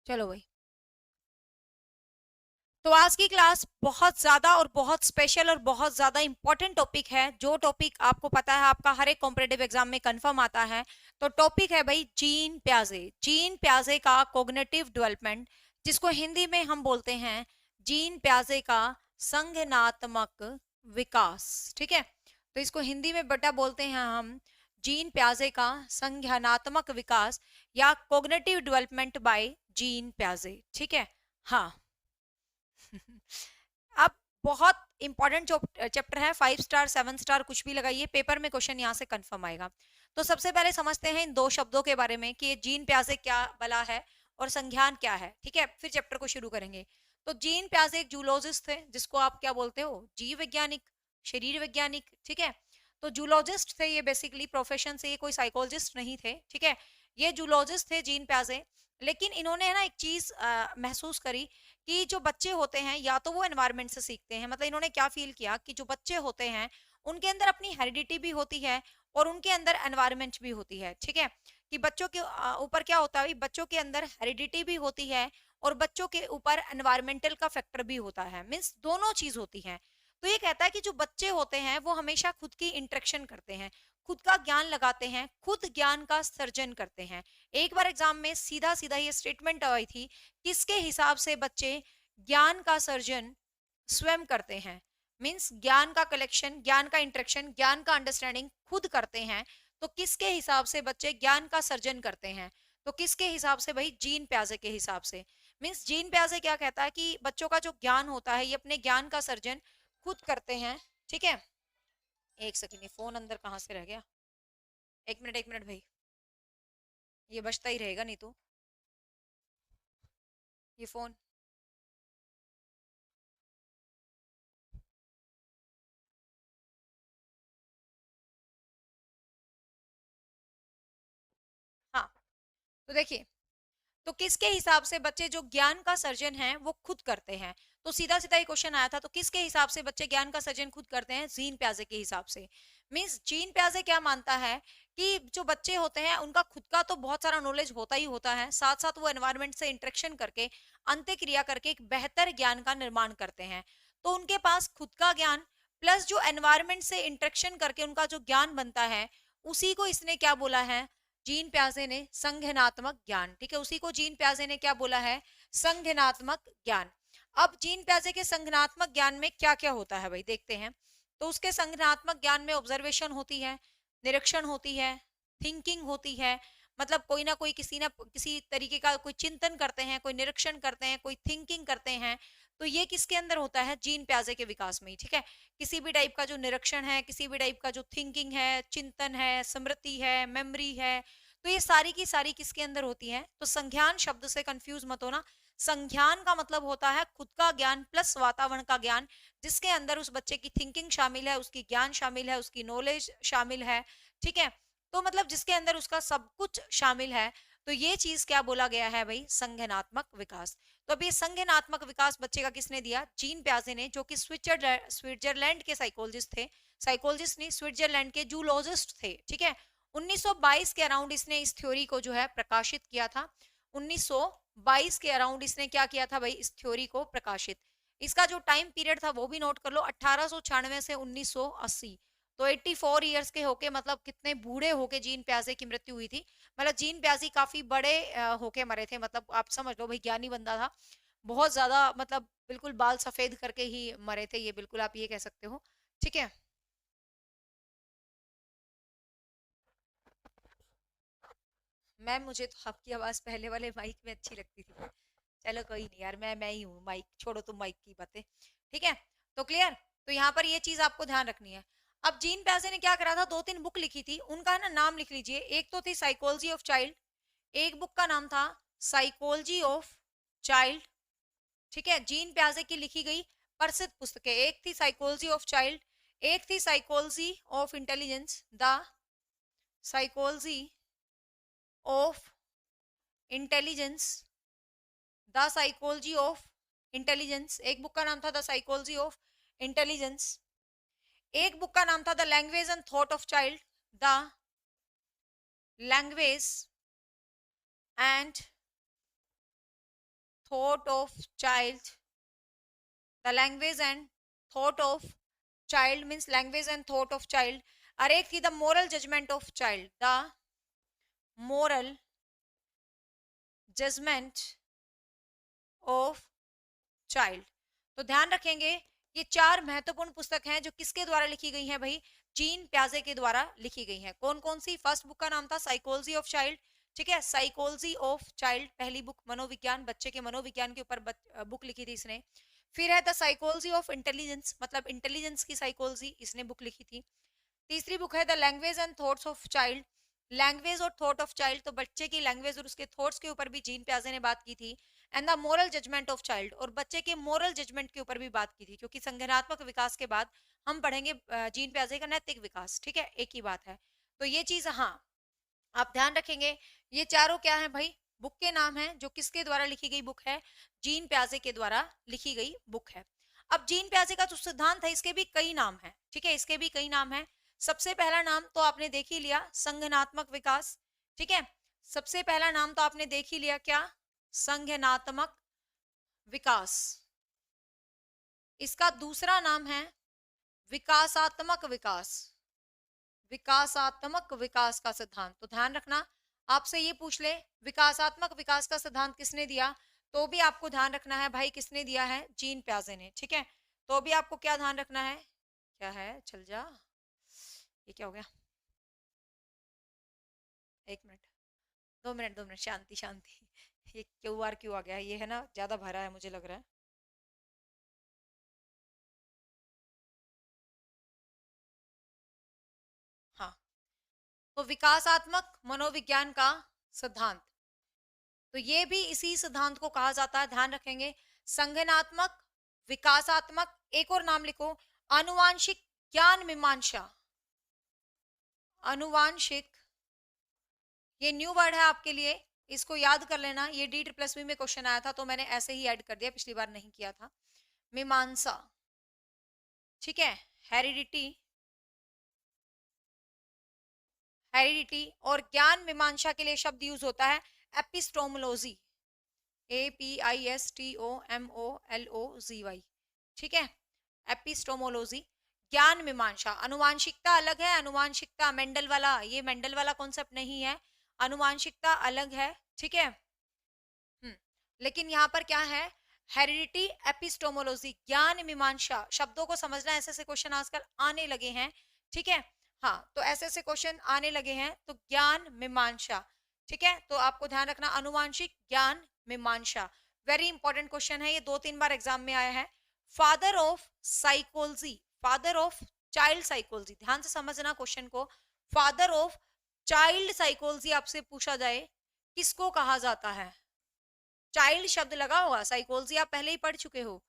चलो भाई, तो आज की क्लास बहुत ज्यादा और बहुत स्पेशल और बहुत ज्यादा इंपॉर्टेंट टॉपिक है, जो टॉपिक आपको पता है आपका हर एक कॉम्पिटेटिव एग्जाम में कंफर्म आता है। तो टॉपिक है भाई जीन प्याजे। जीन प्याजे का कॉग्निटिव डेवलपमेंट, जिसको हिंदी में हम बोलते हैं जीन प्याजे का संज्ञानात्मक विकास। ठीक है, तो इसको हिंदी में बेटा बोलते हैं हम जीन प्याजे का संज्ञानात्मक विकास या कॉग्निटिव डेवलपमेंट बाय जीन प्याजे। ठीक है, हाँ। अब बहुत इंपॉर्टेंट चैप्टर है, 5 स्टार 7 स्टार कुछ भी लगाइए, पेपर में क्वेश्चन यहाँ से कंफर्म आएगा। तो सबसे पहले समझते हैं इन दो शब्दों के बारे में कि ये जीन प्याजे क्या बला है और संज्ञान क्या है। ठीक है, फिर चैप्टर को शुरू करेंगे। तो जीन प्याजे एक जूलॉजिस्ट थे, जिसको आप क्या बोलते हो, जीव वैज्ञानिक, शरीर वैज्ञानिक। ठीक है, तो जूलॉजिस्ट थे ये, बेसिकली प्रोफेशन से ये कोई साइकोलॉजिस्ट नहीं थे। ठीक है, ये जूलॉजिस्ट थे जीन प्याजे। लेकिन इन्होंने है ना एक चीज महसूस करी कि जो बच्चे होते हैं या तो वो एनवायरनमेंट से सीखते हैं, मतलब इन्होंने क्या फील किया कि जो बच्चे होते हैं उनके अंदर अपनी हेरिडिटी भी होती है और उनके अंदर एनवायरनमेंट भी होती है। ठीक है, कि बच्चों के ऊपर क्या होता है, बच्चों के अंदर हेरिडिटी भी होती है और बच्चों के ऊपर एनवायरमेंटल का फैक्टर भी होता है, मीन्स दोनों चीज होती है। तो ये कहता है कि जो बच्चे होते हैं वो हमेशा खुद की इंटरेक्शन करते हैं, खुद का ज्ञान लगाते हैं, खुद ज्ञान का सर्जन करते हैं। एक बार एग्जाम में सीधा सीधा ये स्टेटमेंट आई थी, किसके हिसाब से बच्चे ज्ञान का सर्जन स्वयं करते हैं, मीन्स ज्ञान का कलेक्शन, ज्ञान का इंटरेक्शन, ज्ञान का अंडरस्टैंडिंग खुद करते हैं। तो किसके हिसाब से बच्चे ज्ञान का सर्जन करते हैं, तो किसके हिसाब से, भाई जीन प्याजे के हिसाब से। मीन्स जीन प्याजे क्या कहता है कि बच्चों का जो ज्ञान होता है ये अपने ज्ञान का सर्जन खुद करते हैं। ठीक है, एक सेकंड, ये फोन अंदर कहाँ से रह गया, एक मिनट एक मिनट भाई, ये बजता ही रहेगा नहीं तो, ये फोन। हाँ, तो देखिए, तो किसके हिसाब से बच्चे जो ज्ञान का सर्जन है वो खुद करते हैं। तो सीधा सीधा ये क्वेश्चन आया था, तो किसके हिसाब से बच्चे ज्ञान का सर्जन खुद करते हैं, जीन प्याजे के हिसाब से। मीन्स जीन प्याजे क्या मानता है कि जो बच्चे होते हैं उनका खुद का तो बहुत सारा नॉलेज होता ही होता है, साथ साथ वो एनवायरनमेंट से इंटरेक्शन करके, अंत्य क्रिया करके एक बेहतर ज्ञान का निर्माण करते हैं। तो उनके पास खुद का ज्ञान प्लस जो एनवायरनमेंट से इंटरेक्शन करके उनका जो ज्ञान बनता है, उसी को इसने क्या बोला है, जीन प्याजे ने संज्ञानात्मक ज्ञान। ठीक है, उसी को जीन प्याजे ने क्या बोला है, संज्ञानात्मक ज्ञान। अब जीन प्याजे के संज्ञानात्मक ज्ञान में क्या क्या होता है भाई, देखते हैं। तो उसके संज्ञानात्मक ज्ञान में ऑब्जर्वेशन होती है, निरीक्षण होती है, थिंकिंग होती है, मतलब कोई ना कोई किसी ना किसी तरीके का कोई चिंतन करते हैं, कोई निरीक्षण करते हैं, कोई थिंकिंग करते हैं। तो ये किसके अंदर होता है, जीन प्याजे के विकास में ही। ठीक है, किसी भी टाइप का जो निरीक्षण है, किसी भी टाइप का जो थिंकिंग है, चिंतन है, स्मृति है, मेमोरी है, तो ये सारी की सारी किसके अंदर होती है। तो संज्ञान शब्द से कंफ्यूज मत होना, संज्ञान का मतलब होता है खुद का ज्ञान प्लस वातावरण का ज्ञान, जिसके अंदर उस बच्चे की थिंकिंग शामिल है, उसकी ज्ञान शामिल है, उसकी नॉलेज शामिल है। ठीक है, तो मतलब जिसके अंदर उसका सब कुछ शामिल है। तो ये चीज क्या बोला गया है भाई, संज्ञानात्मक विकास। तो अब ये संज्ञानात्मक विकास बच्चे का किसने दिया, जीन प्याजे ने, जो कि स्विट्जरलैंड स्विट्जरलैंड के साइकोलॉजिस्ट थे, साइकोलॉजिस्ट नहीं, स्विट्जरलैंड के जूलॉजिस्ट थे। ठीक है, 1922 के अराउंड इसने इस थ्योरी को जो है प्रकाशित किया था। 1922 के अराउंड इसने क्या किया था भाई, इस थ्योरी को प्रकाशित। इसका जो टाइम पीरियड था वो भी नोट कर लो, 1896 से 1980। तो 84 ईयर्स के होके, मतलब कितने बूढ़े होके जीन प्याजे की मृत्यु हुई थी। मतलब जीन प्याजी काफी बड़े होके मरे थे, मतलब आप समझ लो भाई, ज्ञानी बंदा था बहुत ज्यादा, मतलब बिल्कुल बाल सफेद करके ही मरे थे ये, बिल्कुल आप ये कह सकते हो। ठीक है, मैम मुझे तो आपकी आवाज पहले वाले माइक में अच्छी लगती थी। चलो कोई नहीं यार, मैं ही हूँ माइक, छोड़ो तुम माइक की बातें। ठीक है, तो क्लियर। तो यहाँ पर ये चीज आपको ध्यान रखनी है। अब जीन प्याजे ने क्या करा था, दो तीन बुक लिखी थी, उनका ना नाम लिख लीजिए। एक तो थी साइकोलॉजी ऑफ चाइल्ड, एक बुक का नाम था साइकोलॉजी ऑफ चाइल्ड। ठीक है, जीन प्याजे की लिखी गई प्रसिद्ध पुस्तकें, एक थी साइकोलॉजी ऑफ चाइल्ड, एक थी psychology of intelligence, the psychology of intelligence, the psychology of intelligence, एक बुक का नाम था द साइकोलॉजी ऑफ इंटेलिजेंस। एक बुक का नाम था the language and thought of child, the language and thought of child, the language and thought of child means language and thought of child. और एक थी the moral judgment of child, the moral judgment of child. तो ध्यान रखेंगे ये चार महत्वपूर्ण पुस्तक हैं जो किसके द्वारा लिखी गई हैं भाई, जीन प्याजे के द्वारा लिखी गई हैं। कौन कौन सी? फर्स्ट बुक का नाम था साइकोलॉजी ऑफ चाइल्ड, ठीक है, साइकोलॉजी ऑफ चाइल्ड पहली बुक, मनोविज्ञान, बच्चे के मनोविज्ञान के ऊपर बुक लिखी थी इसने। फिर है द साइकोलॉजी ऑफ इंटेलिजेंस, मतलब इंटेलिजेंस की साइकोलॉजी, इसने बुक लिखी थी। तीसरी बुक है the language and thoughts of child, language और थॉट ऑफ चाइल्ड, तो बच्चे की लैंग्वेज और उसके थॉट्स के ऊपर भी जीन प्याजे ने बात की थी। And the moral judgment of child, और बच्चे के मोरल जजमेंट के ऊपर भी बात की थी, क्योंकि संज्ञानात्मक विकास के बाद हम पढ़ेंगे जीन प्याजे का नैतिक विकास, ठीक है, एक ही बात है। तो ये चीज हाँ आप ध्यान रखेंगे। ये चारों क्या है भाई, बुक के नाम है जो किसके द्वारा लिखी गई बुक है, जीन प्याजे के द्वारा लिखी गई बुक है। अब जीन प्याजे का जो सिद्धांत है इसके भी कई नाम है, ठीक है, इसके भी कई नाम है। सबसे पहला नाम तो आपने देख ही लिया, संज्ञानात्मक विकास, ठीक है, सबसे पहला नाम तो आपने देख ही लिया, क्या? संज्ञानात्मक विकास। इसका दूसरा नाम है विकासात्मक विकास, विकासात्मक विकास का सिद्धांत। तो ध्यान रखना, आपसे ये पूछ ले विकासात्मक विकास का सिद्धांत किसने दिया, तो भी आपको ध्यान रखना है भाई किसने दिया है, जीन प्याजे ने, ठीक है। तो भी आपको क्या ध्यान रखना है, क्या है, चल जा, ये क्या हो गया, एक मिनट, 2 मिनट, 2 मिनट, शांति शांति। ये क्यूआर क्यों आ गया है, ये है ना ज्यादा भरा है मुझे लग रहा है। हाँ, तो विकासात्मक मनोविज्ञान का सिद्धांत, तो ये भी इसी सिद्धांत को कहा जाता है, ध्यान रखेंगे। संज्ञानात्मक, विकासात्मक, एक और नाम लिखो, आनुवांशिक ज्ञान मीमांसा, आनुवांशिक, ये न्यू वर्ड है आपके लिए, इसको याद कर लेना, ये D+B में क्वेश्चन आया था तो मैंने ऐसे ही ऐड कर दिया, पिछली बार नहीं किया था। मीमांसा, ठीक है, हेरिडिटी, हेरिडिटी, और ज्ञान मीमांसा के लिए शब्द यूज होता है एपिस्टोमोलॉजी, APISTOMOLOZY, ठीक है, एपिस्टोमोलॉजी, ज्ञान मीमांसा। अनुवांशिकता अलग है, अनुवांशिकता मेंडल वाला, ये मेंडल वाला कॉन्सेप्ट नहीं है, अनुवांशिकता अलग है, ठीक है। लेकिन यहाँ पर क्या है, हेरिडिटी, एपिस्टोमोलॉजी, ज्ञान मीमांसा, शब्दों को समझना, ऐसे ऐसे क्वेश्चन आजकल आने लगे हैं, ठीक है। हाँ, तो ऐसे ऐसे क्वेश्चन आने लगे हैं, तो ज्ञान मीमांसा, ठीक है, तो आपको ध्यान रखना, अनुवांशिक, ज्ञान मीमांसा, वेरी इंपॉर्टेंट क्वेश्चन है, ये 2-3 बार एग्जाम में आया है। Father of psychology, father of child psychology, ध्यान से समझना क्वेश्चन को, फादर ऑफ चाइल्ड साइकोलॉजी आपसे पूछा जाए किसको कहा जाता है, चाइल्ड शब्द लगा होगा, साइकोलॉजी आप पहले ही पढ़ चुके हो,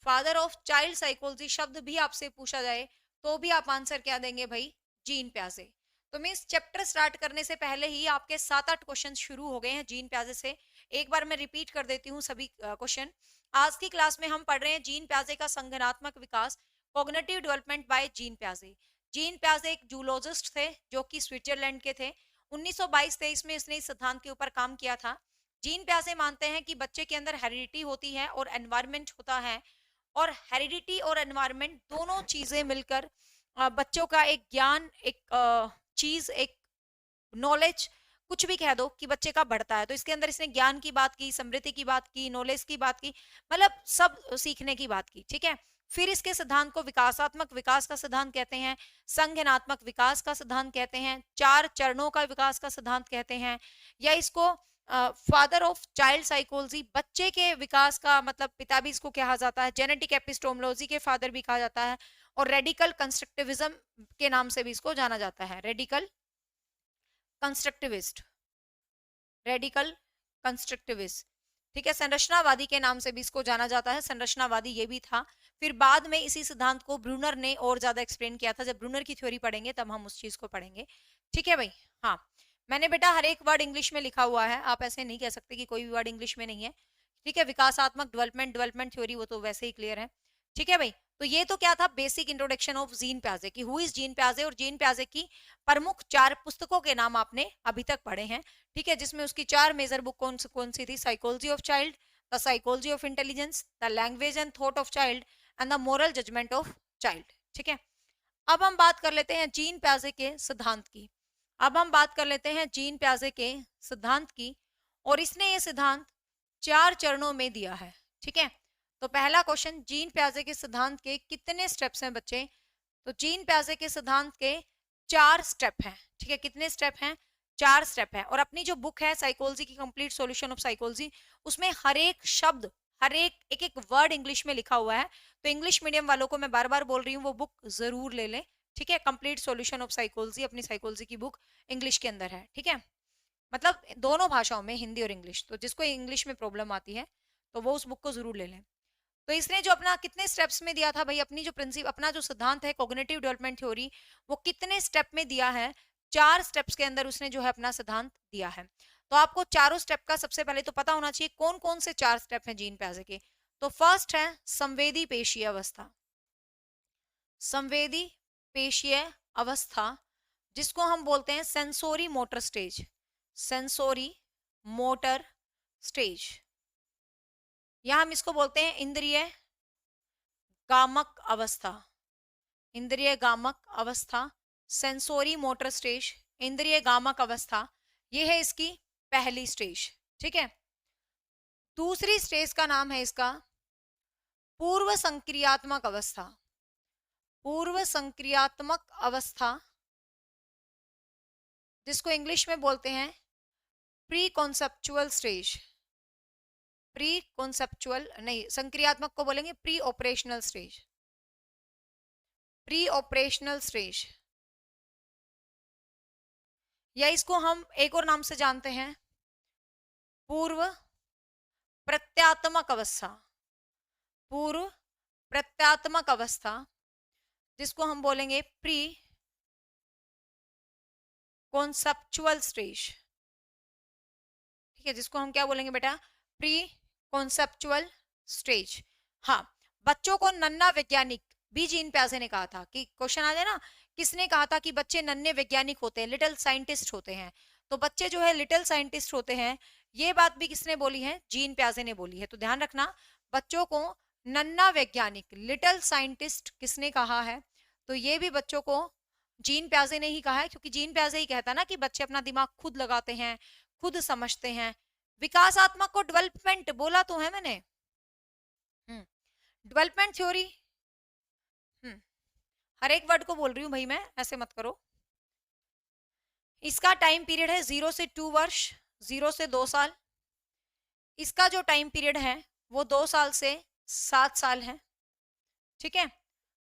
फादर ऑफ चाइल्ड साइकोलॉजी शब्द भी आपसे पूछा जाए तो भी आप आंसर क्या देंगे भाई, जीन प्याजे। तो मीन्स चैप्टर स्टार्ट करने से पहले ही आपके 7-8 क्वेश्चन शुरू हो गए हैं जीन प्याजे से। एक बार मैं रिपीट कर देती हूँ सभी क्वेश्चन। आज की क्लास में हम पढ़ रहे हैं जीन प्याजे का संज्ञानात्मक विकास, कॉग्निटिव डेवलपमेंट बाय जीन प्याजे। जीन प्याजे एक जूलॉजिस्ट थे जो कि स्विट्जरलैंड के थे। 1922-23 में इसने इस सिद्धांत के ऊपर काम किया था। जीन प्याजे मानते हैं कि बच्चे के अंदर हेरिडिटी होती है और एनवायरमेंट होता है, और हेरिडिटी और एनवायरमेंट दोनों चीजें मिलकर बच्चों का एक ज्ञान, एक चीज, एक नॉलेज, कुछ भी कह दो कि बच्चे का बढ़ता है। तो इसके अंदर इसने ज्ञान की बात की, समृद्धि की बात की, नॉलेज की बात की, मतलब सब सीखने की बात की, ठीक है। फिर इसके सिद्धांत को विकासात्मक विकास का सिद्धांत कहते हैं, संज्ञानात्मक विकास का सिद्धांत कहते हैं, 4 चरणों का विकास का सिद्धांत कहते हैं, या इसको फादर ऑफ चाइल्ड साइकोलॉजी, बच्चे के विकास का मतलब पिता भी इसको कहा जाता है, जेनेटिक एपिस्टोमोलॉजी के फादर भी कहा जाता है, और रेडिकल कंस्ट्रक्टिविज्म के नाम से भी इसको जाना जाता है, रेडिकल कंस्ट्रक्टिविस्ट, रेडिकल कंस्ट्रक्टिविस्ट, ठीक है, संरचनावादी के नाम से भी इसको जाना जाता है, संरचनावादी ये भी था। फिर बाद में इसी सिद्धांत को ब्रूनर ने और ज्यादा एक्सप्लेन किया था, जब ब्रूनर की थ्योरी पढ़ेंगे तब हम उस चीज को पढ़ेंगे, ठीक है भाई। हाँ, मैंने बेटा हर एक वर्ड इंग्लिश में लिखा हुआ है, आप ऐसे नहीं कह सकते कि कोई भी वर्ड इंग्लिश में नहीं है, ठीक है। विकासात्मक डेवलपमेंट थ्योरी वो तो वैसे ही क्लियर है, ठीक है भाई। तो ये तो क्या था, बेसिक इंट्रोडक्शन ऑफ जीन प्याजे की, हु इज जीन प्याजे, और जीन प्याजे की प्रमुख 4 पुस्तकों के नाम आपने अभी तक पढ़े हैं, ठीक है, जिसमें उसकी 4 मेजर बुक कौन सी थी, psychology of child, the psychology of intelligence, the language and thought of child and the moral judgment of child. ठीक है, अब हम बात कर लेते हैं जीन प्याजे के सिद्धांत की। अब हम बात कर लेते हैं जीन प्याजे के सिद्धांत की, और इसने ये सिद्धांत 4 चरणों में दिया है। ठीक है, तो पहला क्वेश्चन, जीन प्याजे के सिद्धांत के कितने स्टेप्स हैं बच्चे? तो जीन प्याजे के सिद्धांत के 4 स्टेप हैं। ठीक है, कितने स्टेप हैं? 4 स्टेप हैं। और अपनी जो बुक है साइकोलॉजी की कंप्लीट सॉल्यूशन ऑफ साइकोलॉजी, उसमें हर एक शब्द, हर एक एक वर्ड इंग्लिश में लिखा हुआ है। तो इंग्लिश मीडियम वालों को मैं बार बार बोल रही हूँ, वो बुक जरूर ले लें। ठीक है, कंप्लीट सॉल्यूशन ऑफ साइकोलॉजी अपनी साइकोलॉजी की बुक इंग्लिश के अंदर है। ठीक है, मतलब दोनों भाषाओं में, हिंदी और इंग्लिश। तो जिसको इंग्लिश में प्रॉब्लम आती है तो वो उस बुक को जरूर ले लें। तो इसने जो अपना कितने स्टेप्स में दिया था भाई, अपनी जो प्रिंसिपल, अपना जो सिद्धांत है कॉग्निटिव डेवलपमेंट थ्योरी, वो कितने स्टेप में दिया है? 4 स्टेप्स के अंदर उसने जो है अपना सिद्धांत दिया है। तो आपको चारों स्टेप का सबसे पहले तो पता होना चाहिए कौन कौन से 4 स्टेप हैं जीन प्याजे के। तो फर्स्ट है संवेदी पेशीय अवस्था। संवेदी पेशीय अवस्था, जिसको हम बोलते हैं sensory motor stage. Sensory motor stage, या हम इसको बोलते हैं इंद्रिय गामक अवस्था। इंद्रिय गामक अवस्था, सेंसोरी मोटर स्टेज, इंद्रिय गामक अवस्था, ये है इसकी पहली स्टेज। ठीक है, दूसरी स्टेज का नाम है इसका पूर्व संक्रियात्मक अवस्था। पूर्व संक्रियात्मक अवस्था, जिसको इंग्लिश में बोलते हैं pre conceptual stage. Pre conceptual नहीं, संक्रियात्मक को बोलेंगे pre operational stage. Pre operational stage, या इसको हम एक और नाम से जानते हैं पूर्व प्रत्यात्मक अवस्था। पूर्व प्रत्यात्मक अवस्था, जिसको हम बोलेंगे प्री कॉन्सेप्चुअल स्टेज। ठीक है, जिसको हम क्या बोलेंगे बेटा? Pre conceptual stage. हाँ, बच्चों को नन्हा वैज्ञानिक भी जीन प्याजे ने कहा था, कि क्वेश्चन आ जाए ना, किसने कहा था कि बच्चे नन्हे वैज्ञानिक होते हैं, लिटिल साइंटिस्ट होते हैं। तो बच्चे जो है लिटिल साइंटिस्ट होते हैं, ये बात भी किसने बोली है? जीन प्याजे ने बोली है। तो ध्यान रखना, बच्चों को नन्हा वैज्ञानिक, लिटिल साइंटिस्ट किसने कहा है? तो ये भी बच्चों को जीन प्याजे ने ही कहा है, क्योंकि जीन प्याजे ही कहता है ना कि बच्चे अपना दिमाग खुद लगाते हैं, खुद समझते हैं। विकासात्मक को डेवलपमेंट बोला तो है मैंने। डेवलपमेंट थ्योरी, हर एक वर्ड को बोल रही हूं भाई मैं, ऐसे मत करो। इसका टाइम पीरियड है 0 से 2 वर्ष, 0 से 2 साल। इसका जो टाइम पीरियड है वो 2 साल से 7 साल है। ठीक है,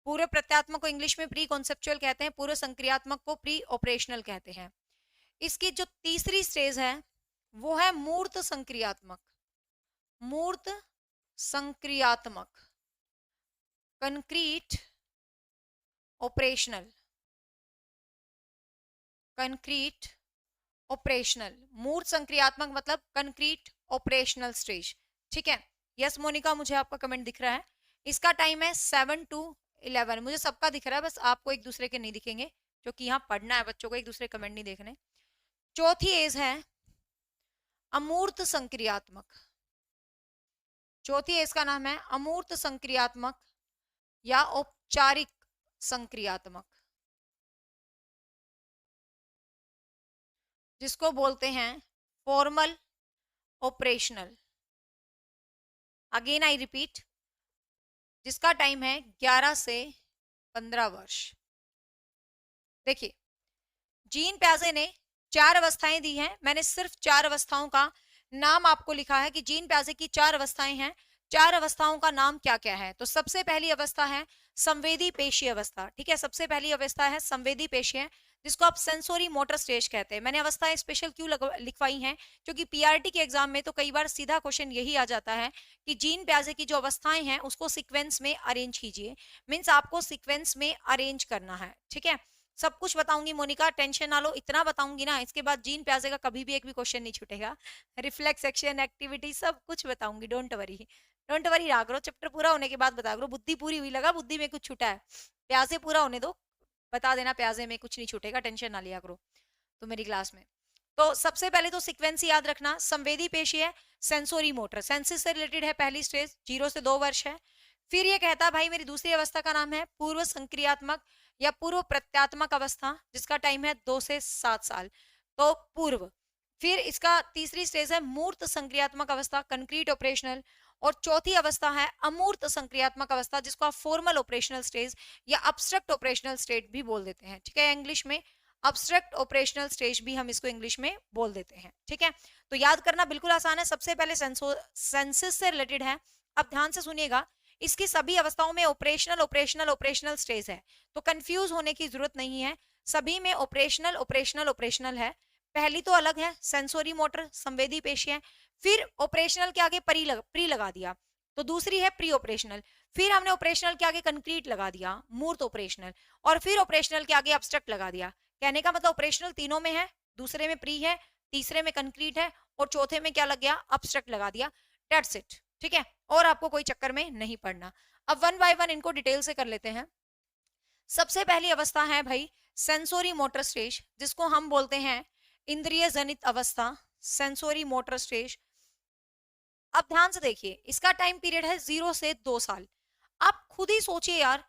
पूर्व प्रत्यात्मक को इंग्लिश में प्री कॉन्सेप्चुअल कहते हैं, पूर्व संक्रियात्मक को प्री ऑपरेशनल कहते हैं। इसकी जो तीसरी स्टेज है वो है मूर्त संक्रियात्मक। मूर्त संक्रियात्मक, कंक्रीट ऑपरेशनल। कंक्रीट ऑपरेशनल, मूर्त संक्रियात्मक मतलब कंक्रीट ऑपरेशनल स्टेज। ठीक है, यस मोनिका, मुझे आपका कमेंट दिख रहा है। इसका टाइम है 7 to 11। मुझे सबका दिख रहा है, बस आपको एक दूसरे के नहीं दिखेंगे, क्योंकि यहाँ पढ़ना है बच्चों को, एक दूसरे कमेंट नहीं देखने। चौथी एज है अमूर्त संक्रियात्मक। चौथी एज का नाम है अमूर्त संक्रियात्मक या औपचारिक संक्रियात्मक, जिसको बोलते हैं formal operational. Again I repeat, जिसका टाइम है 11 से 15 वर्ष। देखिए, जीन प्याजे ने 4 अवस्थाएं दी हैं। मैंने सिर्फ 4 अवस्थाओं का नाम आपको लिखा है कि जीन प्याजे की 4 अवस्थाएं हैं। 4 अवस्थाओं का नाम क्या क्या है? तो सबसे पहली अवस्था है संवेदी पेशीय अवस्था। ठीक है, सबसे पहली अवस्था है संवेदी पेशीय, जिसको आप सेंसोरी मोटर स्टेज कहते हैं। मैंने अवस्थाएं स्पेशल क्यों लिखवाई हैं? क्योंकि पीआरटी के एग्जाम में तो कई बार सीधा क्वेश्चन यही आ जाता है कि जीन प्याजे की जो अवस्थाएं हैं उसको सीक्वेंस में अरेंज कीजिए। मीन्स आपको सीक्वेंस में अरेंज करना है। ठीक है, सब कुछ बताऊंगी मोनिका, टेंशन ना लो, इतना बताऊंगी ना, इसके बाद जीन प्याजे का कभी भी एक भी क्वेश्चन नहीं छूटेगा। रिफ्लेक्स एक्शन, एक्टिविटी, सब कुछ बताऊंगी, डोंट वरी। डोंट वरी रहा करो, चैप्टर पूरा होने के बाद बता करो। बुद्धि पूरी हुई लगा, बुद्धि में कुछ छूटा है, प्याजे पूरा होने दो, बता देना प्याजे में कुछ नहीं छूटेगा, टेंशन ना लिया करो तो मेरी क्लास में। तो सबसे पहले तो सीक्वेंस याद रखना, संवेदी पेशी है, सेंसोरी मोटर, सेंसिस से रिलेटेड है, पहली स्टेज 0 से 2 वर्ष है। फिर ये कहता है भाई मेरी दूसरी अवस्था का नाम है पूर्व संक्रियात्मक या पूर्व प्रत्यात्मक अवस्था, जिसका टाइम है 2 से 7 साल, तो पूर्व। फिर इसका तीसरी स्टेज है मूर्त संक्रियात्मक अवस्था, कंक्रीट ऑपरेशनल। और चौथी अवस्था है अमूर्त संक्रियात्मक अवस्था, जिसको आप फॉर्मल ऑपरेशनल स्टेज या अब्स्ट्रक्ट ऑपरेशनल स्टेट भी बोल देते हैं, ठीक है, इंग्लिश में अब्स्ट्रक्ट ऑपरेशनल स्टेज भी हम इसको इंग्लिश में बोल देते हैं, ठीक है। तो याद करना बिल्कुल आसान है, सबसे पहले सेंसिस से रिलेटेड है। अब ध्यान से सुनिएगा, इसकी सभी अवस्थाओं में ऑपरेशनल ऑपरेशनल ऑपरेशनल स्टेज है, तो कंफ्यूज होने की जरूरत नहीं है, सभी में ऑपरेशनल ऑपरेशनल ऑपरेशनल है। पहली तो अलग है, सेंसोरी मोटर संवेदी पेशियां, फिर ऑपरेशनल के आगे प्री लगा दिया, तो दूसरी है प्री ऑपरेशनल। फिर हमने ऑपरेशनल के आगे कंक्रीट लगा दिया, मूर्त ऑपरेशनल, और फिर ऑपरेशनल के आगे अब्स्ट्रक्ट लगा दिया। कहने का मतलब ऑपरेशनल तीनों में है, दूसरे में प्री है, तीसरे में कंक्रीट है, और चौथे में क्या लग गया, अब्स्ट्रक्ट लगा दिया। दैट्स इट, ठीक है, और आपको कोई चक्कर में नहीं पड़ना। अब वन बाय वन इनको डिटेल से कर लेते हैं। सबसे पहली अवस्था है भाई सेंसोरी मोटर स्टेज, जिसको हम बोलते हैं इंद्रिय जनित अवस्था, सेंसोरी मोटर स्टेज। अब ध्यान से देखिए, इसका टाइम पीरियड है 0 से 2 साल। आप खुद ही सोचिए यार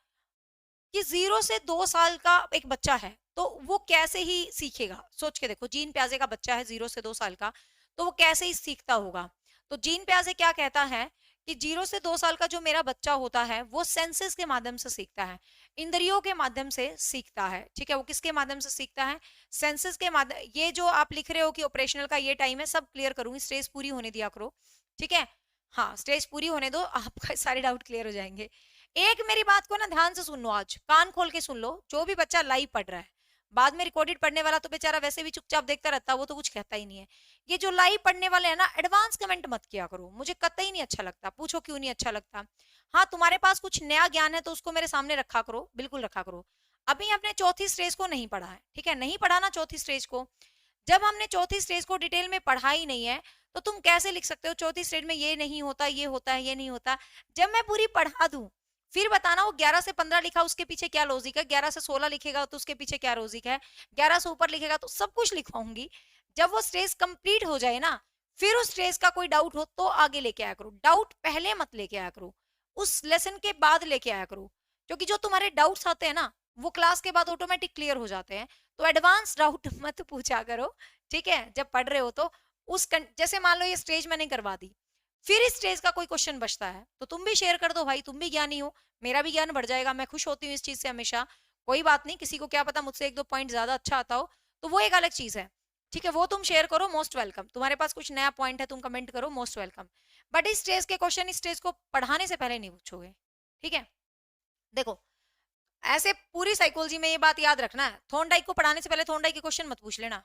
कि 0 से 2 साल का एक बच्चा है, तो वो कैसे ही सीखेगा, सोच के देखो, जीन प्याजे का बच्चा है 0 से 2 साल का, तो वो कैसे ही सीखता होगा। तो जीन प्याजे क्या कहता है कि 0 से 2 साल का जो मेरा बच्चा होता है वो सेंसेस के माध्यम से सीखता है, इंद्रियों के माध्यम से सीखता है, ठीक है। वो किसके माध्यम से सीखता है, सेंसेस के माध्यम। ये जो आप लिख रहे हो कि ऑपरेशनल का ये टाइम है, सब क्लियर करूंगी, स्टेज पूरी होने दिया करो, ठीक है। हाँ, स्टेज पूरी होने दो, आपका सारे डाउट क्लियर हो जाएंगे। एक मेरी बात को ना ध्यान से सुन लो, आज कान खोल के सुन लो, जो भी बच्चा लाइव पढ़ रहा है, बाद में रिकॉर्डेड पढ़ने वाला तो बेचारा वैसे भी चुपचाप देखता रहता है, वो तो कुछ कहता ही नहीं है। ये जो लाइव पढ़ने वाले हैं ना, एडवांस कमेंट मत किया करो, मुझे कतई नहीं अच्छा लगता, पूछो क्यों नहीं अच्छा लगता। हाँ, तुम्हारे पास कुछ नया ज्ञान है तो उसको मेरे सामने रखा करो, बिल्कुल रखा करो। अभी आपने चौथी स्टेज को नहीं पढ़ा है, ठीक है, नहीं पढ़ा ना चौथी स्टेज को। जब हमने चौथी स्टेज को डिटेल में पढ़ा ही नहीं है, तो तुम कैसे लिख सकते हो चौथी स्टेज में ये नहीं होता, ये होता है, ये नहीं होता। जब मैं पूरी पढ़ा दूं, फिर बताना वो 11 से 15 लिखा, उसके पीछे क्या लॉजिक है, 11 से 16 लिखेगा तो उसके पीछे क्या लॉजिक है, 11 से ऊपर लिखेगा तो सब कुछ लिखवाऊंगी। जब वो स्टेज कंप्लीट हो जाए ना, फिर उस स्टेज का कोई डाउट हो तो आगे लेके आया करो, डाउट पहले मत लेके आया करो, उस लेसन के बाद लेके आया करो, क्योंकि जो तुम्हारे डाउट्स आते हैं ना, वो क्लास के बाद ऑटोमेटिक क्लियर हो जाते हैं। तो एडवांस डाउट मत पूछा करो, ठीक है, जब पढ़ रहे हो तो। जैसे मान लो ये स्टेज मैंने करवा दी, फिर इस स्टेज का कोई क्वेश्चन बचता है तो तुम भी शेयर कर दो भाई, तुम भी ज्ञानी हो, मेरा भी ज्ञान बढ़ जाएगा, मैं खुश होती हूँ इस चीज से हमेशा। कोई बात नहीं, किसी को क्या पता मुझसे 1-2 पॉइंट ज्यादा अच्छा आता हो, तो वो एक अलग चीज है, ठीक है, वो तुम शेयर करो, मोस्ट वेलकम। तुम्हारे पास कुछ नया पॉइंट है, तुम कमेंट करो, मोस्ट वेलकम। बट इस स्टेज के क्वेश्चन इस स्टेज को पढ़ाने से पहले नहीं पूछोगे, ठीक है। देखो, ऐसे पूरी साइकोलॉजी में ये बात याद रखना है, थॉर्नडाइक को पढ़ाने से पहले थॉर्नडाइक के क्वेश्चन मत पूछ लेना।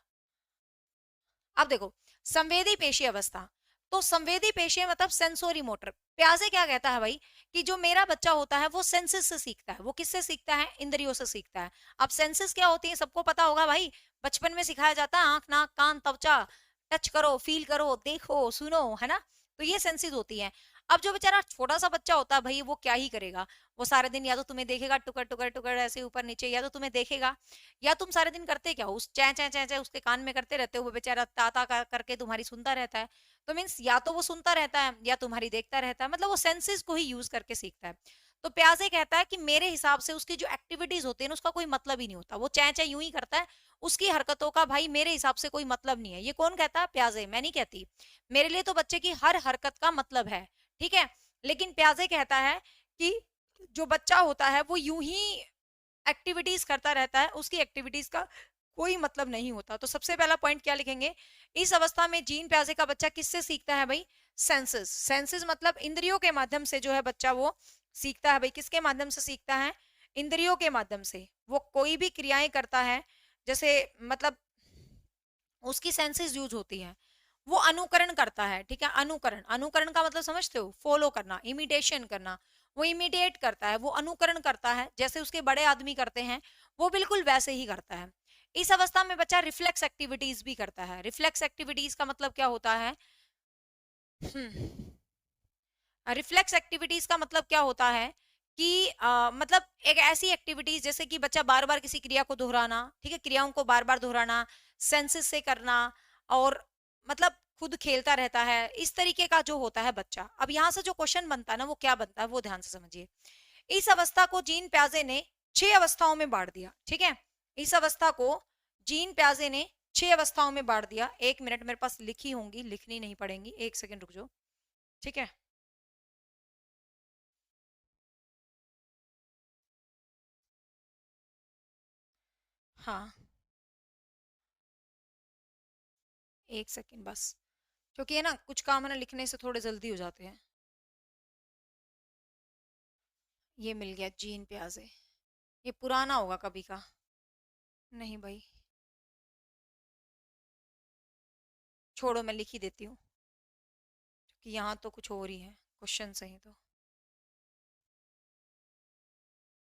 अब देखो, संवेदी पेशी अवस्था, तो संवेदी पेशी मतलब सेंसोरी मोटर। प्याजे क्या कहता है भाई कि जो मेरा बच्चा होता है वो सेंसेस से सीखता है। वो किससे सीखता है, इंद्रियों से सीखता है। अब सेंसेस क्या होती है सबको पता होगा भाई, बचपन में सिखाया जाता है, आंख नाक कान त्वचा, टच करो, फील करो, देखो, सुनो, है ना, तो ये सेंसेस होती है। अब जो बेचारा छोटा सा बच्चा होता है भाई, वो क्या ही करेगा, वो सारे दिन या तो तुम्हें देखेगा टुकर टुकर टुकर ऐसे ऊपर नीचे, या तो तुम्हें देखेगा, या तुम सारे दिन करते क्या हो, उस चै चै चै चै उसके कान में करते रहते हो, वो बेचारा ताता करके तुम्हारी सुनता रहता है। तो मीन्स या तो वो सुनता रहता है या तुम्हारी देखता रहता है, मतलब वो सेंसेस को ही यूज करके सीखता है। तो प्याजे कहता है कि मेरे हिसाब से उसकी जो एक्टिविटीज होती है ना, उसका कोई मतलब ही नहीं होता, वो चै चै यूं ही करता है, उसकी हरकतों का भाई मेरे हिसाब से कोई मतलब नहीं है। ये कौन कहता है, प्याजे, मैं नहीं कहती। मेरे लिए तो बच्चे की हर हरकत का मतलब है, ठीक है। लेकिन प्याजे कहता है कि जो बच्चा होता है वो यूं ही एक्टिविटीज करता रहता है, उसकी एक्टिविटीज का कोई मतलब नहीं होता। तो सबसे पहला पॉइंट क्या लिखेंगे, इस अवस्था में जीन प्याजे का बच्चा किससे सीखता है भाई, सेंसेस। सेंसेस मतलब इंद्रियों के माध्यम से जो है बच्चा वो सीखता है भाई। किसके माध्यम से सीखता है, इंद्रियों के माध्यम से। वो कोई भी क्रियाएं करता है, जैसे मतलब उसकी सेंसेस यूज होती है, वो अनुकरण करता है, ठीक है। अनुकरण, अनुकरण का मतलब समझते हो, फॉलो करना, इमिटेशन करना। वो इमिटेट करता है, वो अनुकरण करता है, जैसे उसके बड़े आदमी करते हैं वो बिल्कुल वैसे ही करता है। इस अवस्था में बच्चा रिफ्लेक्स एक्टिविटीज भी करता है। रिफ्लेक्स एक्टिविटीज का मतलब क्या होता है, रिफ्लेक्स एक्टिविटीज का मतलब क्या होता है कि मतलब एक ऐसी एक्टिविटीज जैसे कि बच्चा बार बार किसी क्रिया को दोहराना, ठीक है, क्रियाओं को बार बार दोहराना, सेंसेस से करना, और मतलब खुद खेलता रहता है, इस तरीके का जो होता है बच्चा। अब यहाँ से जो क्वेश्चन बनता है ना, वो क्या बनता है वो ध्यान से समझिए। इस अवस्था को जीन प्याजे ने 6 अवस्थाओं में बांट दिया, ठीक है। इस अवस्था को जीन प्याजे ने 6 अवस्थाओं में बांट दिया। 1 मिनट, मेरे पास लिखी होंगी, लिखनी नहीं पड़ेंगी, 1 सेकंड रुक जाओ, ठीक है। हाँ, 1 सेकंड बस, क्योंकि है ना कुछ काम है ना लिखने से थोड़े जल्दी हो जाते हैं। ये मिल गया जीन प्याजे, ये पुराना होगा कभी का। नहीं भाई, छोड़ो, मैं लिख ही देती हूँ, कि यहाँ तो कुछ और ही है क्वेश्चन सही तो।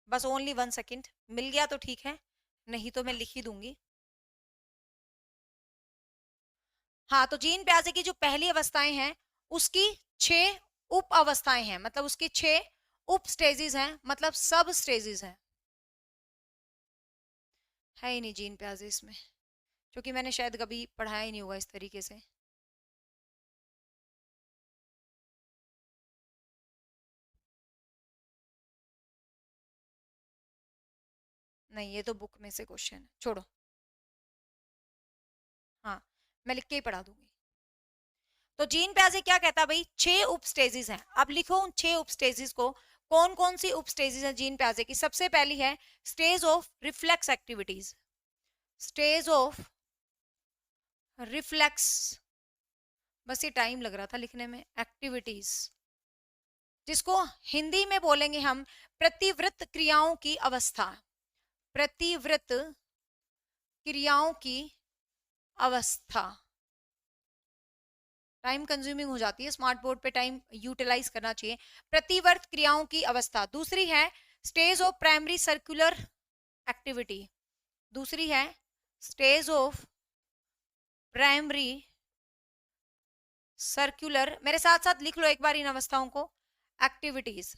बस ओनली 1 सेकंड, मिल गया तो ठीक है, नहीं तो मैं लिख ही दूंगी। हाँ, तो जीन प्याजे की जो पहली अवस्थाएं हैं, उसकी 6 उप अवस्थाएं हैं, मतलब उसकी 6 उप स्टेजेस हैं, मतलब सब स्टेजेस हैं। है ही नहीं जीन प्याजे इसमें, क्योंकि मैंने शायद कभी पढ़ाया ही नहीं होगा इस तरीके से। नहीं, ये तो बुक में से क्वेश्चन है, छोड़ो। हाँ, मैं लिख के ही पढ़ा दूंगी। तो जीन प्याजे क्या कहता है भाई, 6 उप स्टेजेस हैं। अब लिखो उन 6 उप स्टेजेस को, कौन कौन सी उप स्टेजेस हैं जीन प्याजे की। सबसे पहली है stage of reflex activities, stage of reflex, बस ये टाइम लग रहा था लिखने में, एक्टिविटीज, जिसको हिंदी में बोलेंगे हम प्रतिवृत्त क्रियाओं की अवस्था, प्रतिवृत्त क्रियाओं की अवस्था। टाइम कंज्यूमिंग हो जाती है, स्मार्ट बोर्ड पे टाइम यूटिलाइज करना चाहिए। प्रतिवर्त क्रियाओं की अवस्था। दूसरी है stage of primary circular activity, दूसरी है स्टेज ऑफ प्राइमरी सर्कुलर, मेरे साथ साथ लिख लो एक बार इन अवस्थाओं को, activities,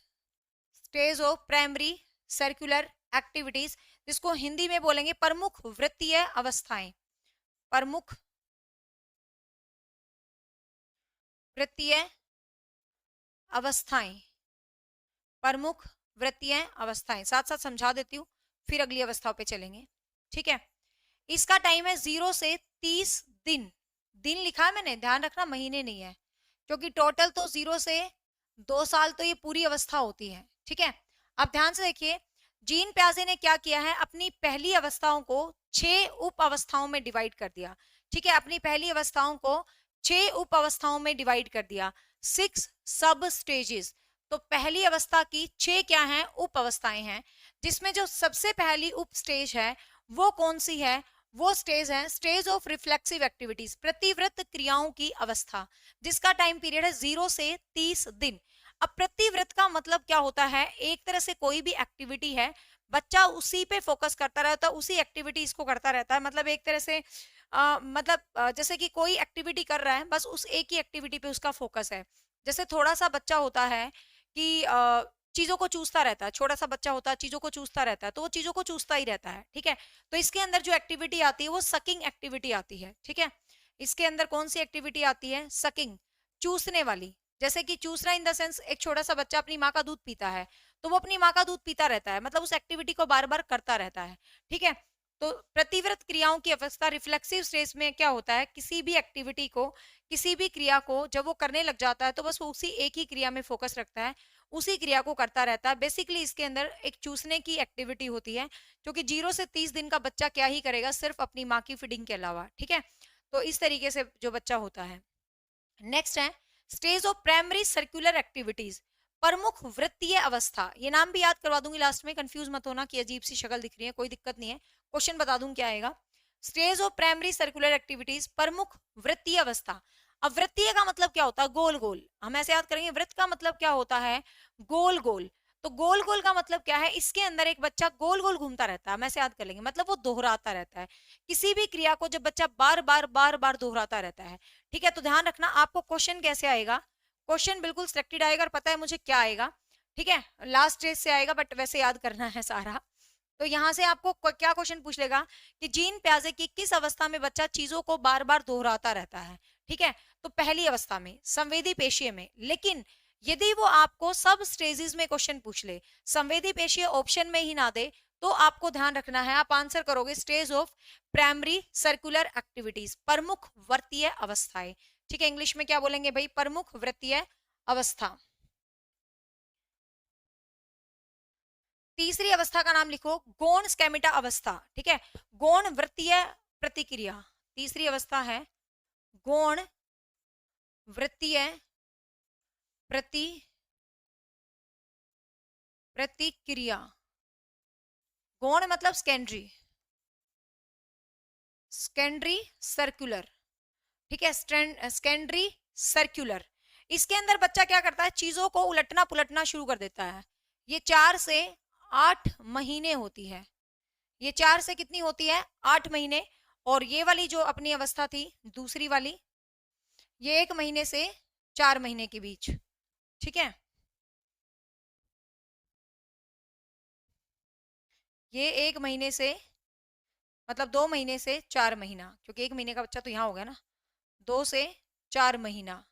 stage of primary circular activities, जिसको हिंदी में बोलेंगे प्रमुख वृत्तीय अवस्थाएं, प्रमुख वृत्तीय अवस्थाएं, प्रमुख वृत्तीय अवस्थाएं, साथ साथ समझा देती हूँ, फिर अगली अवस्थाओं पे चलेंगे, ठीक है। इसका टाइम है 0 से 30 दिन, दिन लिखा है मैंने, ध्यान रखना महीने नहीं है, क्योंकि टोटल तो 0 से 2 साल तो ये पूरी अवस्था होती है, ठीक है। अब ध्यान से देखिए, जीन प्याजे ने क्या किया है, अपनी पहली अवस्थाओं को 6 उप अवस्थाओं में डिवाइड कर दिया, ठीक है। अपनी पहली अवस्थाओं को 6 उप अवस्थाओं में डिवाइड कर दिया, 6 सब स्टेजेस। तो पहली अवस्था की 6 क्या हैं, उप अवस्थाएं हैं, जिसमें जो सबसे पहली उप स्टेज है वो कौन सी है, वो स्टेज है स्टेज ऑफ रिफ्लेक्सिव एक्टिविटीज, प्रतिवृत्त क्रियाओं की अवस्था, जिसका टाइम पीरियड है 0 से 30 दिन। अब प्रतिवृत्त का मतलब क्या होता है, एक तरह से कोई भी एक्टिविटी है, बच्चा उसी पे फोकस करता रहता है, उसी एक्टिविटी इसको करता रहता है, मतलब एक तरह से जैसे कि कोई एक्टिविटी कर रहा है, बस उस एक ही एक्टिविटी पे उसका फोकस है। जैसे थोड़ा सा बच्चा होता है कि चीजों को चूसता रहता है, छोटा सा बच्चा होता है चीजों को चूसता रहता है, तो वो चीजों को चूसता ही रहता है, ठीक है। तो इसके अंदर जो एक्टिविटी आती है वो सकिंग एक्टिविटी आती है, ठीक है। इसके अंदर कौन सी एक्टिविटी आती है, सकिंग, चूसने वाली। जैसे कि चूसना इन द सेंस, एक छोटा सा बच्चा अपनी माँ का दूध पीता है, तो वो अपनी माँ का दूध पीता रहता है, मतलब उस एक्टिविटी को बार बार करता रहता है, ठीक है। तो प्रतिव्रत क्रियाओं की अवस्था रिफ्लेक्सिव स्टेज में क्या होता है, किसी भी एक्टिविटी को, किसी भी क्रिया को जब वो करने लग जाता है तो बस वो उसी एक ही क्रिया में फोकस रखता है, उसी क्रिया को करता रहता है। बेसिकली इसके अंदर एक चूसने की एक्टिविटी होती है, क्योंकि 0 से 30 दिन का बच्चा क्या ही करेगा सिर्फ अपनी माँ की फीडिंग के अलावा, ठीक है। तो इस तरीके से जो बच्चा होता है। नेक्स्ट है stage of primary circular activities, प्रमुख वृत्तीय अवस्था। ये नाम भी याद करवा दूंगी लास्ट में, कंफ्यूज मत होना कि अजीब सी शक्ल दिख रही है, कोई दिक्कत नहीं है, क्वेश्चन बता दूं क्या आएगा। Stage of primary circular activities, प्रमुख वृत्तीय अवस्था। अब वृत्तीय का मतलब क्या होता है, गोल गोल, हम ऐसे याद करेंगे। वृत्त का मतलब क्या होता है, गोल गोल। तो गोल गोल का मतलब क्या है, इसके अंदर एक बच्चा गोल गोल घूमता रहता है, हम ऐसे याद कर लेंगे, मतलब वो दोहराता रहता है किसी भी क्रिया को, जब बच्चा बार बार दोहराता रहता है, ठीक है। तो ध्यान रखना आपको क्वेश्चन कैसे आएगा, क्वेश्चन बिल्कुल सिलेक्टेड आएगा और पता है मुझे क्या आएगा, ठीक है, लास्ट स्टेज से आएगा, बट वैसे याद करना है सारा। तो यहां से आपको क्या क्वेश्चन पूछ लेगा कि जीन प्याजे की किस अवस्था में बच्चा चीजों को बार बार दोहराता रहता है। ठीक है, तो पहली अवस्था में संवेदी पेशीय में। लेकिन यदि वो आपको सब स्टेजेस में क्वेश्चन पूछ ले, संवेदी पेशीय ऑप्शन में ही ना दे, तो आपको ध्यान रखना है आप आंसर करोगे stage of primary circular activities, प्रमुख वर्तीय अवस्थाएं। ठीक है, इंग्लिश में क्या बोलेंगे भाई, प्रमुख वृत्तीय अवस्था। तीसरी अवस्था का नाम लिखो गौण स्केमेटा अवस्था। ठीक है, गौण वृत्तीय प्रतिक्रिया, तीसरी अवस्था है गौण वृत्तीय प्रतिक्रिया। गौण मतलब सेकेंडरी, सेकेंडरी सर्कुलर। ठीक है, सेकेंडरी सर्कुलर। इसके अंदर बच्चा क्या करता है, चीजों को उलटना पुलटना शुरू कर देता है। ये 4 से 8 महीने होती है, ये 4 से कितनी होती है, 8 महीने। और ये वाली जो अपनी अवस्था थी दूसरी वाली, ये 1 महीने से 4 महीने के बीच। ठीक है, ये 1 महीने से मतलब 2 महीने से 4 महीना, क्योंकि 1 महीने का बच्चा तो यहाँ हो गया ना, 2 से 4 महीना।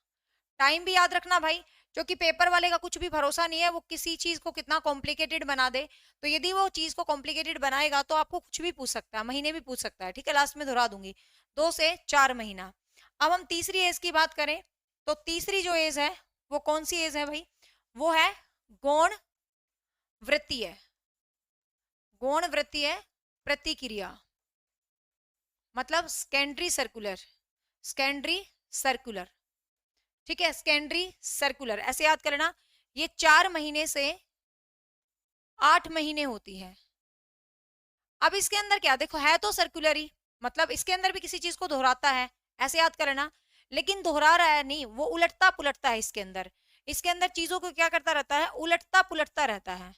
टाइम भी याद रखना भाई, क्योंकि पेपर वाले का कुछ भी भरोसा नहीं है, वो किसी चीज को कितना कॉम्प्लिकेटेड बना दे। तो यदि वो चीज को कॉम्प्लिकेटेड बनाएगा तो आपको कुछ भी पूछ सकता है, महीने भी पूछ सकता है। ठीक है, लास्ट में दोहरा दूंगी, 2 से 4 महीना। अब हम तीसरी एज की बात करें, तो तीसरी जो एज है वो कौन सी एज है भाई, वो है गौण वृत्तीय, गौण वृत्तीय प्रतिक्रिया, मतलब सेकेंडरी सर्कुलर, सेकेंडरी सर्कुलर। ठीक है, सेकेंडरी सर्कुलर ऐसे याद करना, ये 4 महीने से 8 महीने होती है। अब इसके अंदर क्या देखो, है तो सर्कुलर ही, मतलब इसके अंदर भी किसी चीज को दोहराता है, ऐसे याद करना। लेकिन दोहरा रहा है नहीं, वो उलटता पुलटता है इसके अंदर। इसके अंदर चीजों को क्या करता रहता है, उलटता पुलटता रहता है,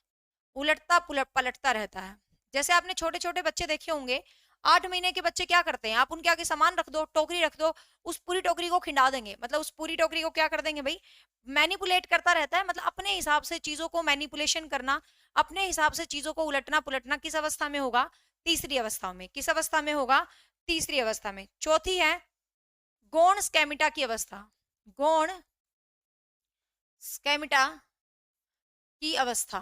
उलटता पलटता रहता है। जैसे आपने छोटे छोटे बच्चे देखे होंगे, 8 महीने के बच्चे क्या करते हैं, आप उनके आगे सामान रख दो, टोकरी रख दो, उस पूरी टोकरी को खिंडा देंगे, मतलब उस पूरी टोकरी को क्या कर देंगे भाई, मैनिपुलेट करता रहता है, मतलब अपने हिसाब से चीजों को मैनिपुलेशन करना, अपने हिसाब से चीजों को उलटना पुलटना। किस अवस्था में होगा, तीसरी अवस्था में। किस अवस्था में होगा, तीसरी अवस्था में। चौथी है गौण स्केमिटा की अवस्था, गौण स्केमिटा की अवस्था।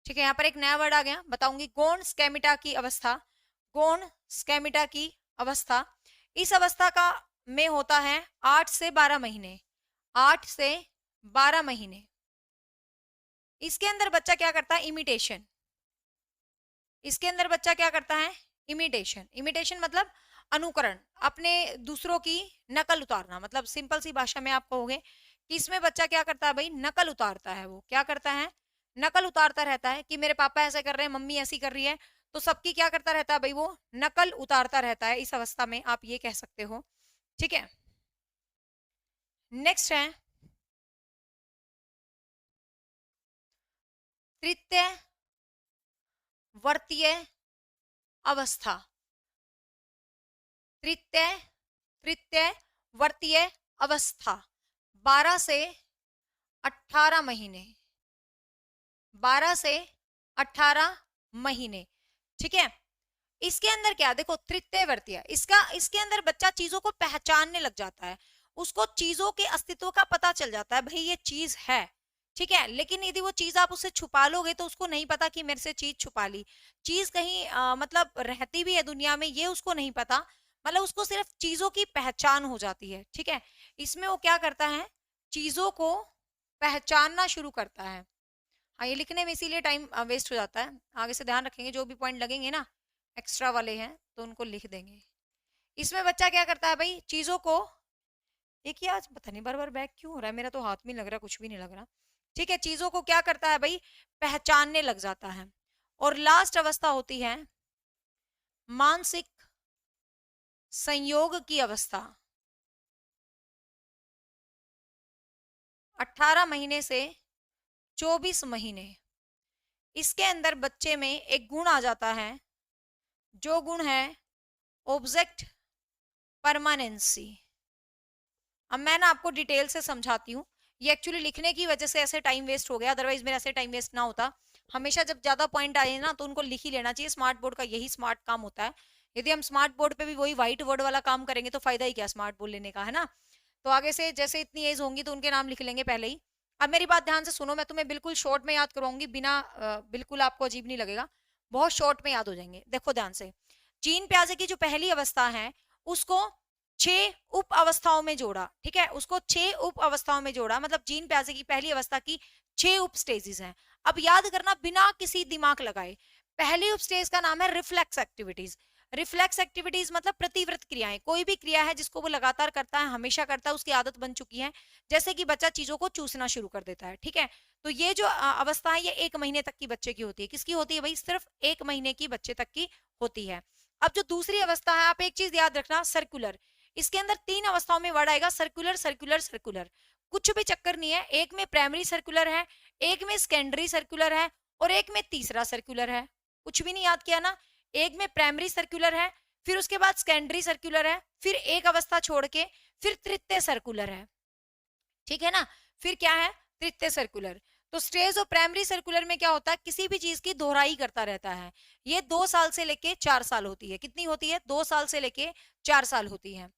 ठीक है, यहाँ पर एक नया वर्ड आ गया, बताऊंगी, गौण स्केमिटा की अवस्था, गौण स्केमिटा की अवस्था। इस अवस्था का में होता है 8 से 12 महीने, 8 से 12 महीने। इसके अंदर बच्चा क्या करता है, इमिटेशन। इसके अंदर बच्चा क्या करता है, इमिटेशन। इमिटेशन मतलब अनुकरण, अपने दूसरों की नकल उतारना, मतलब सिंपल सी भाषा में आप कहोगे कि इसमें बच्चा क्या करता है भाई, नकल उतारता है। वो क्या करता है, नकल उतारता रहता है कि मेरे पापा ऐसा कर रहे हैं, मम्मी ऐसी कर रही है, तो सबकी क्या करता रहता है भाई, वो नकल उतारता रहता है। इस अवस्था में आप ये कह सकते हो। ठीक है, नेक्स्ट है तृतीय वर्तीय अवस्था, तृतीय तृतीय वर्तीय अवस्था। 12 से 18 महीने, 12 से 18 महीने। ठीक है, इसके अंदर क्या देखो, तृतीय वर्तीय, इसके अंदर बच्चा चीजों को पहचानने लग जाता है, उसको चीजों के अस्तित्व का पता चल जाता है, भाई ये चीज है। ठीक है, लेकिन यदि वो चीज आप उससे छुपा लोगे तो उसको नहीं पता कि मेरे से चीज छुपा ली, चीज कहीं मतलब रहती भी है दुनिया में, ये उसको नहीं पता, मतलब उसको सिर्फ चीजों की पहचान हो जाती है। ठीक है, इसमें वो क्या करता है, चीजों को पहचानना शुरू करता है। हाँ, ये लिखने में इसीलिए टाइम वेस्ट हो जाता है, आगे से ध्यान रखेंगे, जो भी पॉइंट लगेंगे ना एक्स्ट्रा वाले हैं तो उनको लिख देंगे। इसमें बच्चा क्या करता है भाई, चीजों को, एक ही आज पता नहीं बार बार बैक क्यों हो रहा है, मेरा तो हाथ में लग रहा, कुछ भी नहीं लग रहा। ठीक है, चीजों को क्या करता है भाई, पहचानने लग जाता है। और लास्ट अवस्था होती है मानसिक संयोग की अवस्था। 18 महीने से 24 महीने, इसके अंदर बच्चे में एक गुण आ जाता है, जो गुण है ऑब्जेक्ट परमानेंसी। अब मैं ना आपको डिटेल से समझाती हूँ, ये एक्चुअली लिखने की वजह से ऐसे टाइम वेस्ट हो गया, अदरवाइज मेरा ऐसे टाइम वेस्ट ना होता। हमेशा जब ज्यादा पॉइंट आए ना तो उनको लिख ही लेना चाहिए, स्मार्ट बोर्ड का यही स्मार्ट काम होता है। यदि हम स्मार्ट बोर्ड पे भी वही व्हाइट बोर्ड वाला काम करेंगे तो फायदा ही क्या स्मार्ट बोर्ड लेने का, है ना। तो आगे से जैसे इतनी एज होंगी तो उनके नाम लिख लेंगे पहले ही। अब मेरी बात ध्यान से सुनो, मैं तुम्हें बिल्कुल शॉर्ट में याद करवाऊंगी, बिना बिल्कुल आपको अजीब नहीं लगेगा, बहुत शॉर्ट में याद हो जाएंगे। देखो ध्यान से, जीन प्याजे की जो पहली अवस्था है उसको 6 उप अवस्थाओं में जोड़ा, ठीक है, उसको 6 उप अवस्थाओं में जोड़ा, मतलब जीन प्याजे की पहली अवस्था की 6 उप स्टेजेस हैं। अब याद करना बिना किसी दिमाग लगाए, पहली उप स्टेज का नाम है रिफ्लेक्स एक्टिविटीज। रिफ्लेक्स एक्टिविटीज मतलब प्रतिव्रत क्रियाएं, कोई भी क्रिया है जिसको वो लगातार करता है, हमेशा करता है, उसकी आदत बन चुकी है, जैसे कि बच्चा चीजों को चूसना शुरू कर देता है, ठीक है। तो ये जो अवस्था है ये 1 महीने तक की बच्चे की होती है। किसकी होती है भाई? सिर्फ 1 महीने की बच्चे तक की होती है। अब जो दूसरी अवस्था है, आप एक चीज याद रखना, सर्कुलर। इसके अंदर 3 अवस्थाओं में वर्ड आएगा, सर्कुलर सर्कुलर सर्कुलर। कुछ भी चक्कर नहीं है, एक में प्राइमरी सर्कुलर है, एक में सेकेंडरी सर्कुलर है, और एक में तीसरा सर्कुलर है। कुछ भी नहीं याद किया ना, एक में प्राइमरी सर्कुलर है, फिर उसके बाद सेकेंडरी सर्कुलर है, फिर एक अवस्था छोड़ के फिर तृतीय सर्कुलर है, ठीक है ना। फिर क्या है? तृतीय सर्कुलर। तो स्टेज ऑफ प्राइमरी सर्कुलर में क्या होता है? किसी भी चीज की दोहराई करता रहता है। ये 2 साल से लेके 4 साल होती है। कितनी होती है? 2 साल से लेके 4 साल होती है।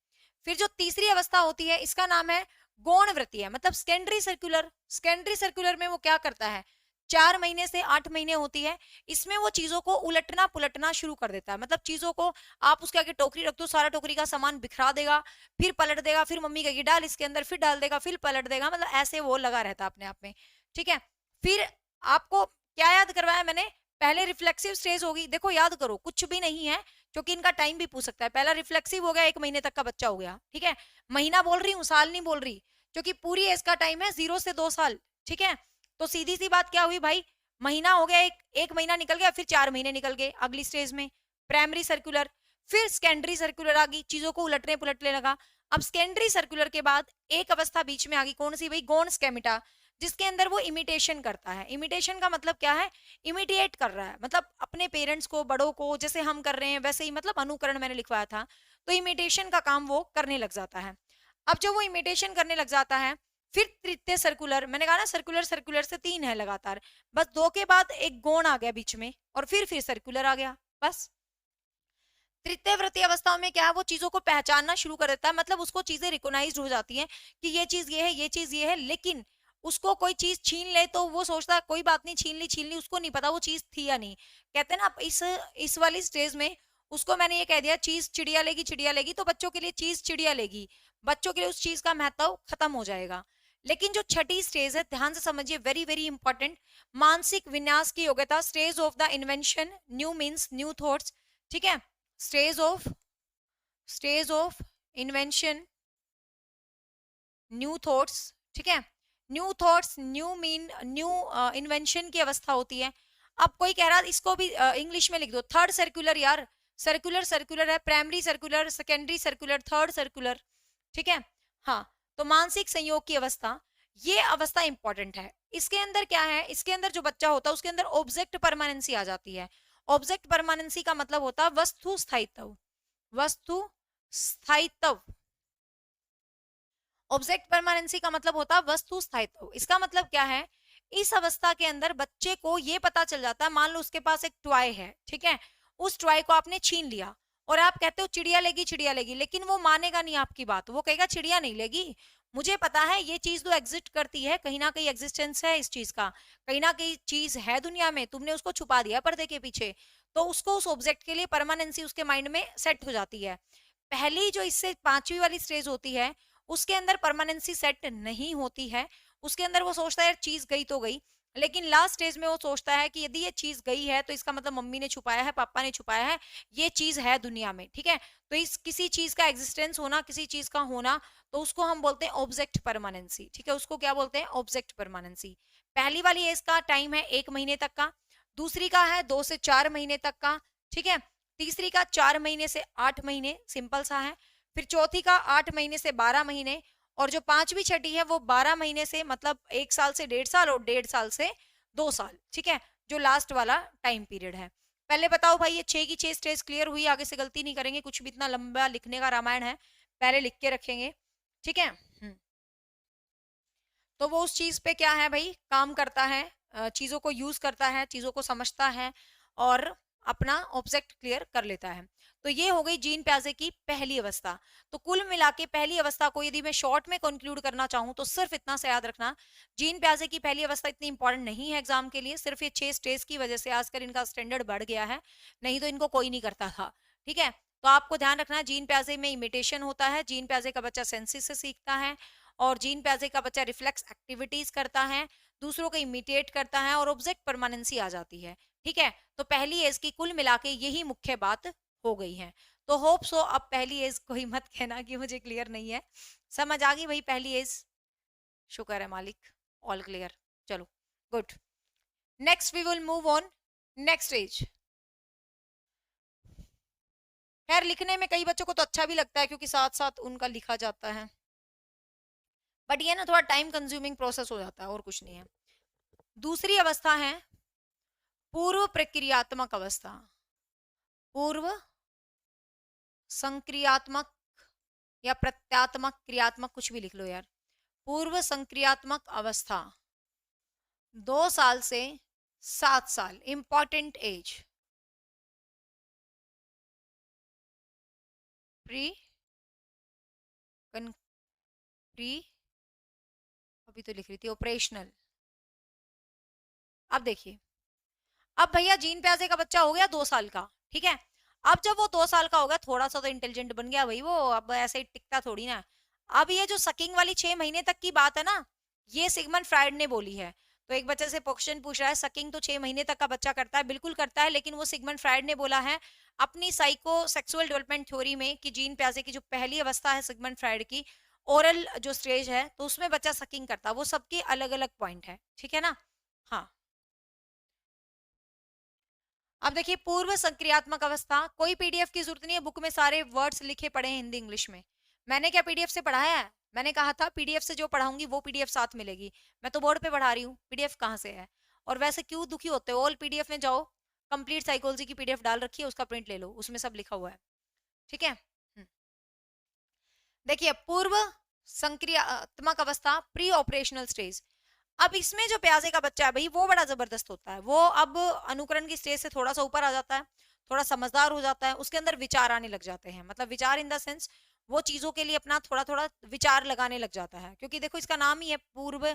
फिर जो तीसरी अवस्था होती है इसका नाम है गौण वृत्तीय, मतलब सेकेंडरी सर्कुलर। सेकेंडरी सर्कुलर में वो क्या करता है? 4 महीने से 8 महीने होती है, इसमें वो चीजों को उलटना पुलटना शुरू कर देता है। मतलब चीजों को, आप उसके आगे टोकरी रख दो, सारा टोकरी का सामान बिखरा देगा, फिर पलट देगा, फिर मम्मी कहेगी डाल इसके अंदर, फिर डाल देगा, फिर पलट देगा, मतलब ऐसे वो लगा रहता है अपने आप में, ठीक है। फिर आपको क्या याद करवाया मैंने? पहले रिफ्लेक्सिव स्टेज होगी, देखो याद करो, कुछ भी नहीं है, क्योंकि इनका टाइम भी पूछ सकता है। पहला रिफ्लेक्सिव हो गया, 1 महीने तक का बच्चा हो गया, ठीक है। महीना बोल रही हूँ, साल नहीं बोल रही, क्योंकि पूरी एज का टाइम है 0 से 2 साल, ठीक है। तो सीधी सी बात क्या हुई भाई, महीना हो गया, एक महीना निकल गया, फिर 4 महीने निकल गए अगली स्टेज में, प्राइमरी सर्कुलर। फिर सेकेंडरी सर्कुलर आ गई, चीजों को उलटने पुलटने लगा। अब सेकेंडरी सर्कुलर के बाद एक अवस्था बीच में आ गई, कौन सी भाई? गौण स्केमिटा, जिसके अंदर वो इमिटेशन करता है। इमिटेशन का मतलब क्या है? इमिटेट कर रहा है, मतलब अपने पेरेंट्स को, बड़ों को, जैसे हम कर रहे हैं वैसे ही, मतलब अनुकरण मैंने लिखवाया था। तो इमिटेशन का काम वो करने लग जाता है। अब जब वो इमिटेशन करने लग जाता है, फिर तृतीय सर्कुलर, मैंने कहा ना सर्कुलर सर्कुलर से 3 है लगातार, बस 2 के बाद एक गौण आ गया बीच में, और फिर सर्कुलर आ गया, बस। तृतीय वृत्तीय अवस्थाओं में क्या है? वो चीजों को पहचानना शुरू कर देता है, मतलब उसको चीजें रिकॉग्नाइज्ड हो जाती हैं कि ये चीज ये है, ये चीज ये है। लेकिन उसको कोई चीज छीन ले तो वो सोचता है कोई बात नहीं, छीन ली, उसको नहीं पता वो चीज थी या नहीं। कहते हैं ना, इस वाली स्टेज में उसको मैंने ये कह दिया, चीज चिड़िया लेगी, चिड़िया लेगी, तो बच्चों के लिए चीज चिड़िया लेगी, बच्चों के लिए उस चीज का महत्व खत्म हो जाएगा। लेकिन जो छठी स्टेज है, ध्यान से समझिए, वेरी वेरी इंपॉर्टेंट, मानसिक विन्यास की योग्यता, stage of the invention, new means new thoughts, ठीक है। Stage of invention, new thoughts, ठीक है। New thoughts, new mean new invention की अवस्था होती है। अब कोई कह रहा है इसको भी इंग्लिश में लिख दो, थर्ड सर्कुलर यार, सर्कुलर सर्कुलर है, primary circular, secondary circular, third circular, ठीक है। हाँ, तो मानसिक संयोग की अवस्था, ये अवस्था इंपॉर्टेंट है। इसके अंदर क्या है? इसके अंदर जो बच्चा होता है उसके अंदर ऑब्जेक्ट परमानेंसी आ जाती है। ऑब्जेक्ट परमानेंसी का मतलब होता है वस्तु स्थायित्व, वस्तु स्थायित्व। ऑब्जेक्ट परमानेंसी का मतलब होता है वस्तु स्थायित्व। इसका मतलब क्या है? इस अवस्था के अंदर बच्चे को ये पता चल जाता है, मान लो उसके पास एक टॉय है, ठीक है, उस टॉय को आपने छीन लिया और आप कहते हो चिड़िया लेगी, चिड़िया लेगी, लेकिन वो मानेगा नहीं आपकी बात, वो कहेगा चिड़िया नहीं लेगी, मुझे पता है ये चीज तो एग्जिस्ट करती है, कहीं ना कहीं एग्जिस्टेंस है इस चीज का, कहीं ना कहीं चीज है दुनिया में, तुमने उसको छुपा दिया पर्दे के पीछे। तो उसको उस ऑब्जेक्ट के लिए परमानेंसी उसके माइंड में सेट हो जाती है। पहली जो इससे 5वीं वाली स्टेज होती है उसके अंदर परमानेंसी सेट नहीं होती है। उसके अंदर वो सोचता है यार चीज गई तो गई, लेकिन लास्ट स्टेज में वो सोचता है कि यदि ये चीज गई है तो इसका मतलब मम्मी ने छुपाया है, पापा ने छुपाया है, ये चीज है दुनिया में, ठीक है। तो इस किसी चीज का एग्जिस्टेंस होना, किसी चीज का होना, तो उसको हम बोलते हैं ऑब्जेक्ट परमानेंसी, ठीक है, उसको क्या बोलते हैं? Object permanency. पहली वाली एज का टाइम है 1 महीने तक का, दूसरी का है 2 से 4 महीने तक का, ठीक है, तीसरी का 4 महीने से 8 महीने, सिंपल सा है। फिर चौथी का 8 महीने से 12 महीने, और जो पांचवी छठी है वो 12 महीने से, मतलब 1 साल से 1.5 साल, और 1.5 साल से 2 साल, ठीक है, जो लास्ट वाला टाइम पीरियड है। पहले बताओ भाई, ये 6 की 6 स्टेज क्लियर हुई? आगे से गलती नहीं करेंगे, कुछ भी इतना लंबा लिखने का रामायण है, पहले लिख के रखेंगे, ठीक है। तो वो उस चीज पे क्या है भाई, काम करता है, चीजों को यूज करता है, चीजों को समझता है और अपना ऑब्जेक्ट क्लियर कर लेता है। तो ये हो गई जीन प्याजे की पहली अवस्था। तो कुल मिला के पहली अवस्था को यदि मैं शॉर्ट में कंक्लूड करना चाहूं तो सिर्फ इतना से याद रखना, जीन प्याजे की पहली अवस्था इतनी इंपॉर्टेंट नहीं है एग्जाम के लिए, सिर्फ ये 6 स्टेज की वजह से आजकल इनका स्टैंडर्ड बढ़ गया है, नहीं तो इनको कोई नहीं करता था। ठीक है, तो आपको ध्यान रखना है जीन प्याजे में इमिटेशन होता है, जीन प्याजे का बच्चा सेंसिस से सीखता है, और जीन प्याजे का बच्चा रिफ्लेक्स एक्टिविटीज करता है, दूसरों को इमिटेट करता है और ऑब्जेक्ट परमानेंसी आ जाती है। ठीक है, तो पहली एज की कुल मिला के यही मुख्य बात हो गई है। तो होप सो अब पहली एज कोई मत कहना कि मुझे क्लियर नहीं है, समझ आ गई भाई पहली एज? शुक्र है मालिक, ऑल क्लियर। चलो good, next we will move on next age. खैर लिखने में कई बच्चों को तो अच्छा भी लगता है क्योंकि साथ साथ उनका लिखा जाता है, बट ये ना थोड़ा टाइम कंज्यूमिंग प्रोसेस हो जाता है और कुछ नहीं है। दूसरी अवस्था है पूर्व प्रक्रियात्मक अवस्था, पूर्व संक्रियात्मक या प्रत्यात्मक क्रियात्मक कुछ भी लिख लो यार। पूर्व संक्रियात्मक अवस्था 2 साल से 7 साल, इंपॉर्टेंट एज। प्री प्री अभी तो लिख रही थी ऑपरेशनल। अब देखिए, अब भैया जीन प्याजे का बच्चा हो गया 2 साल का, ठीक है। अब जब वो 2 साल का हो गया, थोड़ा सा तो इंटेलिजेंट बन गया भाई वो, अब ऐसे ही टिकता थोड़ी ना। अब ये जो सकिंग वाली 6 महीने तक की बात है ना, ये सिगमंड फ्राइड ने बोली है। तो एक बच्चे से क्वेश्चन पूछ रहा है सकिंग तो 6 महीने तक का बच्चा करता है, बिल्कुल करता है, लेकिन वो सिगमंड फ्राइड ने बोला है अपनी साइको सेक्सुअल डेवलपमेंट थ्योरी में कि जीन प्याजे की जो पहली अवस्था है सिगमंड फ्राइड की, ओरल जो स्टेज है, तो उसमें बच्चा सकिंग करता है। वो सबके अलग अलग पॉइंट है, ठीक है ना। हाँ, अब देखिए पूर्व संक्रियात्मक अवस्था, कोई पीडीएफ की जरूरत नहीं है, बुक में सारे वर्ड्स लिखे पड़े हैं हिंदी इंग्लिश में। मैंने क्या पीडीएफ से पढ़ाया है? मैंने कहा था पीडीएफ से जो पढ़ाऊंगी वो पीडीएफ साथ मिलेगी। मैं तो बोर्ड पे पढ़ा रही हूँ, पीडीएफ कहाँ से है? और वैसे क्यों दुखी होते हो, ऑल पीडीएफ में जाओ, कंप्लीट साइकोलॉजी की पीडीएफ डाल रखी है, उसका प्रिंट ले लो, उसमें सब लिखा हुआ है। ठीक है, देखिए पूर्व संक्रियात्मक अवस्था, प्री ऑपरेशनल स्टेज। अब इसमें जो प्याजे का बच्चा है भाई, वो बड़ा जबरदस्त होता है। वो अब अनुकरण की स्टेज से थोड़ा सा ऊपर आ जाता है, थोड़ा समझदार हो जाता है, उसके अंदर विचार आने लग जाते हैं, मतलब विचार इन द सेंस वो चीजों के लिए अपना थोड़ा थोड़ा विचार लगाने लग जाता है, क्योंकि देखो इसका नाम ही है पूर्व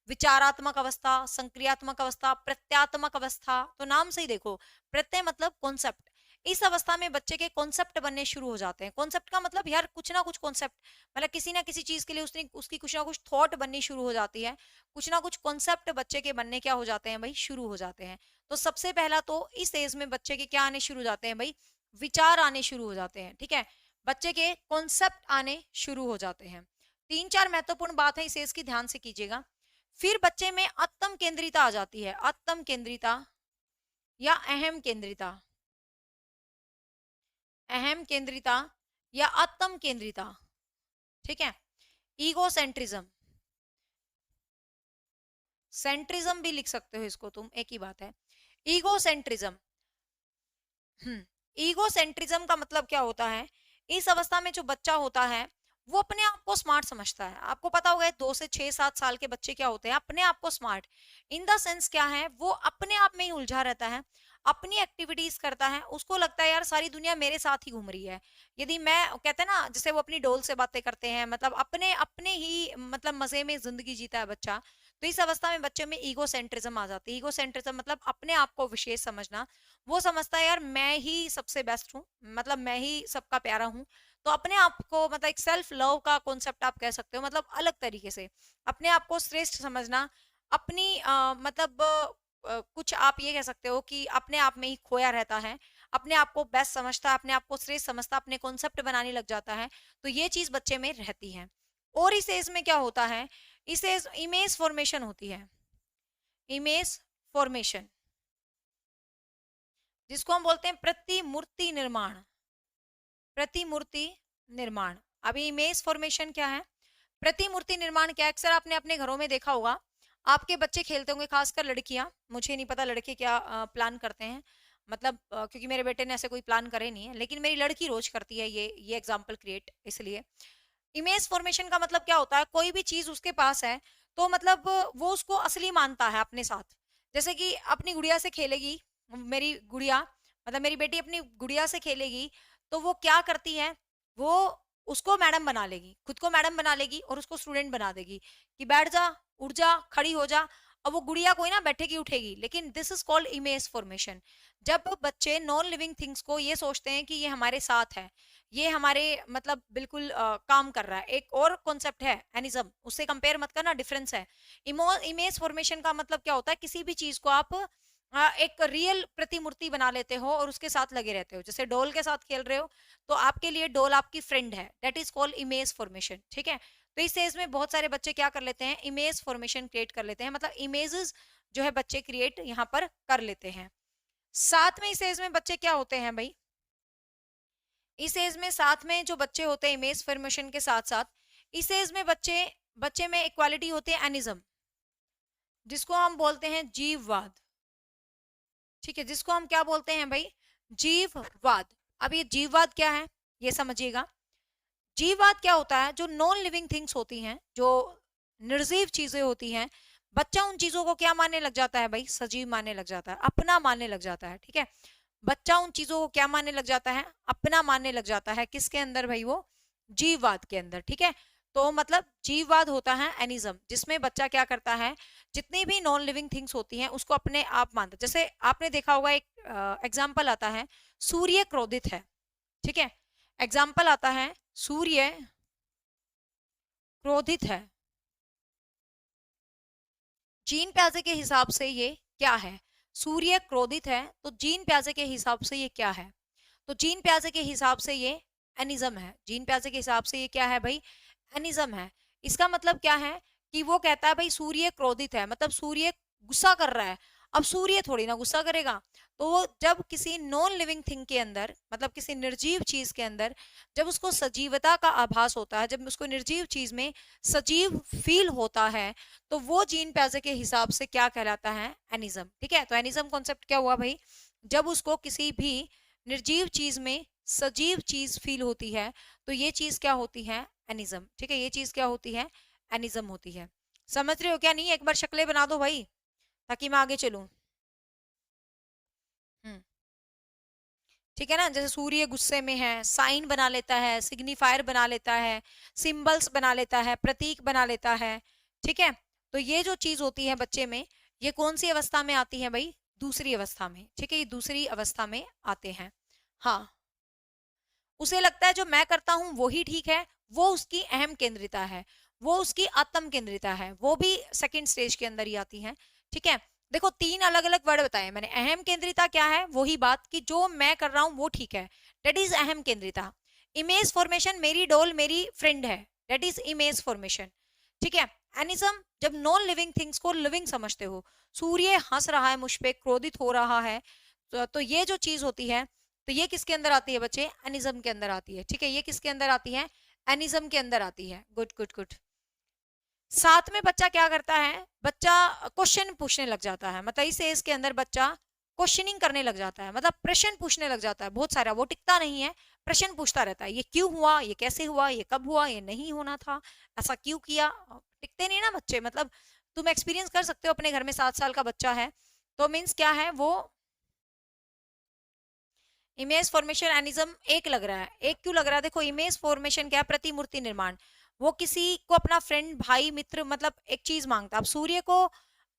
विचारात्मक अवस्था, संक्रियात्मक अवस्था, प्रत्यात्मक अवस्था। तो नाम से ही देखो, प्रत्यय मतलब कॉन्सेप्ट। इस अवस्था में बच्चे के कॉन्सेप्ट बनने शुरू हो जाते हैं। कॉन्सेप्ट का मतलब यार कुछ ना कुछ कॉन्सेप्ट, मतलब किसी ना किसी चीज के लिए उसने उसकी कुछ ना कुछ थॉट बननी शुरू हो जाती है, कुछ ना कुछ कॉन्सेप्ट बच्चे के बनने क्या हो जाते हैं भाई, शुरू हो जाते हैं। तो सबसे पहला तो इस एज में बच्चे के क्या आने शुरू हो जाते हैं भाई, विचार आने शुरू हो जाते हैं। ठीक है, बच्चे के कॉन्सेप्ट आने शुरू हो जाते हैं। 3-4 महत्वपूर्ण बात है इस एज की, ध्यान से कीजिएगा। फिर बच्चे में आत्म केंद्रिता आ जाती है, आत्म केंद्रिता या अहम केंद्रिता, अहम केंद्रिता या आत्म केंद्रिता। ठीक है, ईगोसेंट्रिज्म, सेंट्रिज्म भी लिख सकते हो इसको तुम, एक ही बात है। ईगोसेंट्रिज्म, ईगोसेंट्रिज्म का मतलब क्या होता है, इस अवस्था में जो बच्चा होता है वो अपने आप को स्मार्ट समझता है। आपको पता होगा 2 से 6-7 साल के बच्चे क्या होते हैं, अपने आप को स्मार्ट इन द सेंस क्या है, वो अपने आप में ही उलझा रहता है, अपनी एक्टिविटीज करता है, उसको लगता है यार सारी दुनिया मेरे साथ ही घूम रही है। यदि मैं, कहते हैं ना जैसे वो अपनी डोल से बातें करते हैं, मतलब अपने अपने ही मतलब मजे में जिंदगी जीता है बच्चा। तो इस अवस्था में बच्चे में ईगो सेंट्रिज्म आ जाती है। ईगो सेंट्रिज्म मतलब अपने आप को विशेष समझना। वो समझता है यार मैं ही सबसे बेस्ट हूँ, मतलब मैं ही सबका प्यारा हूँ। तो अपने आप को, मतलब एक सेल्फ लव का कॉन्सेप्ट आप कह सकते हो, मतलब अलग तरीके से अपने आप को श्रेष्ठ समझना, अपनी मतलब कुछ आप ये कह सकते हो कि अपने आप में ही खोया रहता है, अपने आप को बेस्ट समझता है, अपने आप को श्रेष्ठ समझता है, अपने कॉन्सेप्ट बनाने लग जाता है। तो ये चीज बच्चे में रहती है। और इस एज में क्या होता है, इस एज इमेज फॉर्मेशन होती है, इमेज फॉर्मेशन, जिसको हम बोलते हैं प्रतिमूर्ति निर्माण, प्रतिमूर्ति निर्माण। अभी इमेज फॉर्मेशन क्या है, प्रतिमूर्ति निर्माण क्या है, अक्सर आपने अपने घरों में देखा होगा, आपके बच्चे खेलते होंगे, खासकर लड़कियां, मुझे नहीं पता लड़के क्या प्लान करते हैं, मतलब क्योंकि मेरे बेटे ने ऐसे कोई प्लान करे नहीं है, लेकिन मेरी लड़की रोज करती है ये एग्जाम्पल क्रिएट। इसलिए इमेज फॉर्मेशन का मतलब क्या होता है, कोई भी चीज उसके पास है तो मतलब वो उसको असली मानता है अपने साथ। जैसे कि अपनी गुड़िया से खेलेगी, मेरी गुड़िया मतलब मेरी बेटी अपनी गुड़िया से खेलेगी, तो वो क्या करती है, वो उसको मैडम बना लेगी, खुद को मैडम बना लेगी और उसको स्टूडेंट बना देगी कि बैठ जा, उठ जा, खड़ी हो जा। अब वो गुड़िया कोई ना बैठेगी उठेगी, लेकिन this is called image formation. जब बच्चे नॉन लिविंग थिंग्स को ये सोचते हैं कि ये हमारे साथ है, ये हमारे मतलब बिल्कुल काम कर रहा है। एक और कॉन्सेप्ट है एनिज्म, उससे कंपेयर मत करना, डिफरेंस है। इमेज फॉर्मेशन का मतलब क्या होता है, किसी भी चीज को आप एक रियल प्रतिमूर्ति बना लेते हो और उसके साथ लगे रहते हो। जैसे डॉल के साथ खेल रहे हो, तो आपके लिए डॉल आपकी फ्रेंड है, that is called image formation. ठीक है, तो इस स्टेज में बहुत सारे बच्चे क्या कर लेते हैं, इमेज फॉर्मेशन क्रिएट कर लेते हैं, मतलब इमेजेस जो है बच्चे क्रिएट यहाँ पर कर लेते हैं। साथ में इस एज में बच्चे क्या होते हैं भाई, इस एज में साथ में जो बच्चे होते हैं इमेज फॉर्मेशन के साथ साथ, इस एज में बच्चे बच्चे में एक क्वालिटी होती है एनिज्म, जिसको हम बोलते हैं जीववाद। ठीक है, जिसको हम क्या बोलते हैं भाई, जीववाद। अब ये जीववाद क्या है ये समझिएगा। जीववाद क्या होता है, जो नॉन लिविंग थिंग्स होती हैं, जो निर्जीव चीजें होती हैं, बच्चा उन चीजों को क्या मानने लग जाता है भाई, सजीव मानने लग जाता है, अपना मानने लग जाता है। ठीक है, बच्चा उन चीजों को क्या मानने लग जाता है, अपना मानने लग जाता है। किसके अंदर भाई, वो जीववाद के अंदर। ठीक है, तो मतलब जीववाद होता है एनिज्म, जिसमें बच्चा क्या करता है, जितनी भी नॉन लिविंग थिंग्स होती हैं उसको अपने आप मानता है। जैसे आपने देखा होगा एक एग्जाम्पल आता है, सूर्य क्रोधित है। ठीक है, एग्जाम्पल आता है, सूर्य क्रोधित है। जीन प्याजे के हिसाब से ये क्या है, सूर्य क्रोधित है, तो जीन प्याजे के हिसाब से ये क्या है, तो जीन प्याजे के हिसाब से ये एनिज्म है। जीन प्याजे के हिसाब से ये क्या है भाई, एनिज्म है। इसका मतलब क्या है कि वो कहता है भाई सूर्य क्रोधित है, मतलब सूर्य गुस्सा कर रहा है। अब सूर्य थोड़ी ना गुस्सा करेगा। तो वो जब किसी नॉन लिविंग थिंग के अंदर, मतलब किसी निर्जीव चीज के अंदर, जब उसको सजीवता का आभास होता है, जब उसको निर्जीव चीज में सजीव फील होता है, तो वो जीन प्याजे के हिसाब से क्या कहलाता है, एनिज्म। ठीक है, तो एनिज्म कॉन्सेप्ट क्या हुआ भाई, जब उसको किसी भी निर्जीव चीज में सजीव चीज फील होती है, तो ये चीज क्या होती है, एनिज्म। ठीक है, ये चीज क्या होती है, एनिज्म होती है। समझ रहे हो क्या नहीं, एक बार शक्लें बना दो भाई ताकि मैं आगे चलूं। हम्म, ठीक है ना, जैसे सूर्य गुस्से में है, साइन बना लेता है, सिग्निफायर बना लेता है, सिंबल्स बना लेता है, प्रतीक बना लेता है। ठीक है, तो ये जो चीज होती है बच्चे में, ये कौन सी अवस्था में आती है भाई, दूसरी अवस्था में। ठीक है, ये दूसरी अवस्था में आते हैं। हाँ, उसे लगता है जो मैं करता हूं वो ही ठीक है, वो उसकी अहम केंद्रिता है, वो उसकी आत्म केंद्रिता है, वो भी सेकंड स्टेज के अंदर ही आती है। ठीक है, देखो तीन अलग अलग वर्ड बताए मैंने। अहम केंद्रिता क्या है, वही बात कि जो मैं कर रहा हूं वो ठीक है, डेट इज अहम केंद्रिता। इमेज फॉर्मेशन, मेरी डॉल मेरी फ्रेंड है, डेट इज इमेज फॉर्मेशन। ठीक है, एनिज्म, जब नॉन लिविंग थिंग्स को लिविंग समझते हो, सूर्य हंस रहा है मुझ पे, क्रोधित हो रहा है, तो ये जो चीज होती है, तो ये किसके अंदर आती है बच्चे, एनिज्म के अंदर आती है। ठीक है, ये किसके अंदर आती है, एनिज्म के अंदर आती है। Good good good. साथ में बच्चा क्या करता है, बच्चा क्वेश्चन पूछने लग जाता है, मतलब इस एज के अंदर बच्चा क्वेश्चनिंग करने लग जाता है, मतलब प्रश्न पूछने लग जाता है बहुत सारा। वो टिकता नहीं है, प्रश्न पूछता रहता है, ये क्यों हुआ, ये कैसे हुआ, ये कब हुआ, ये नहीं होना था, ऐसा क्यों किया। टिकते नहीं ना बच्चे, मतलब तुम एक्सपीरियंस कर सकते हो अपने घर में, 7 साल का बच्चा है, तो मीन्स क्या है, वो इमेज फॉर्मेशन एनिज्म एक लग रहा है। एक क्यों लग रहा है, देखो इमेज फॉर्मेशन क्या है, प्रतिमूर्ति निर्माण। वो किसी को अपना फ्रेंड, भाई, मित्र, मतलब एक चीज मांगता है। अब सूर्य को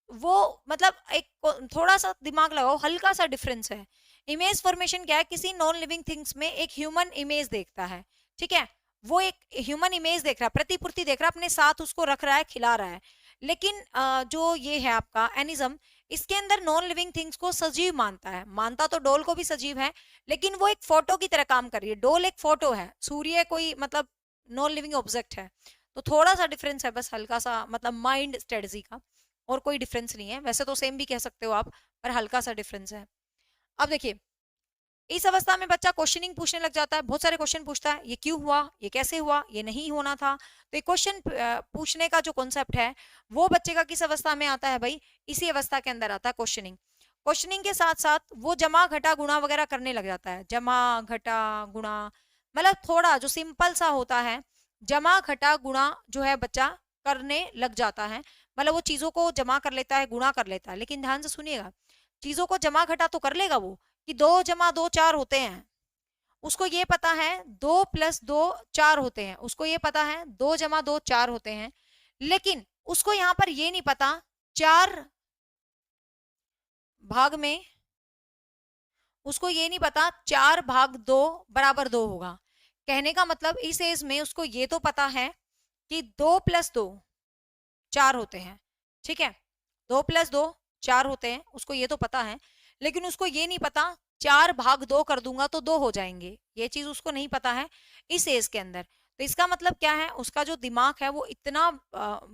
वो, मतलब एक थोड़ा सा दिमाग लगाओ, हल्का सा डिफरेंस है। इमेज फॉर्मेशन क्या है, किसी नॉन लिविंग थिंग्स में एक ह्यूमन इमेज देखता है। ठीक है, वो एक ह्यूमन इमेज देख रहा है, प्रतिपूर्ति देख रहा है, अपने साथ उसको रख रहा है, खिला रहा है। लेकिन जो ये है आपका एनिज्म, इसके अंदर नॉन लिविंग थिंग्स को सजीव मानता है। मानता तो डोल को भी सजीव है, लेकिन वो एक फोटो की तरह काम कर रही है। डोल एक फोटो है, सूर्य कोई मतलब नॉन लिविंग ऑब्जेक्ट है। तो थोड़ा सा डिफरेंस है बस, हल्का सा, मतलब माइंड स्ट्रेटजी का, और कोई डिफरेंस नहीं है। वैसे तो सेम भी कह सकते हो आप, पर हल्का सा डिफरेंस है। अब देखिए, इस अवस्था में बच्चा क्वेश्चनिंग पूछने लग जाता है, बहुत सारे क्वेश्चन पूछता है, ये क्यों हुआ, ये कैसे हुआ, ये नहीं होना था। तो ये क्वेश्चन पूछने का जो कॉन्सेप्ट है, वो बच्चे का किस अवस्था में आता है भाई, इसी अवस्था के अंदर आता है, क्वेश्चनिंग। क्वेश्चनिंग के साथ साथ वो जमा घटा गुणा वगैरह करने लग जाता है। जमा घटा गुणा, मतलब थोड़ा जो सिंपल सा होता है, जमा घटा गुणा जो है बच्चा करने लग जाता है। मतलब वो चीजों को जमा कर लेता है, गुणा कर लेता है, लेकिन ध्यान से सुनिएगा, चीजों को जमा घटा तो कर लेगा वो, कि 2 + 2 4 होते हैं, उसको ये पता है 2 + 2 4 होते हैं, उसको ये पता है 2 + 2 4 होते हैं, लेकिन उसको यहाँ पर ये नहीं पता 4 भाग में, उसको ये नहीं पता 4 भाग 2 = 2 होगा। कहने का मतलब इस एज में उसको ये तो पता है कि 2 + 2 4 होते हैं, ठीक है, 2 + 2 4 होते हैं, उसको ये तो पता है, लेकिन उसको ये नहीं पता 4 भाग 2 कर दूंगा तो 2 हो जाएंगे, ये चीज उसको नहीं पता है इस एज के अंदर। तो इसका मतलब क्या है, उसका जो दिमाग है वो इतना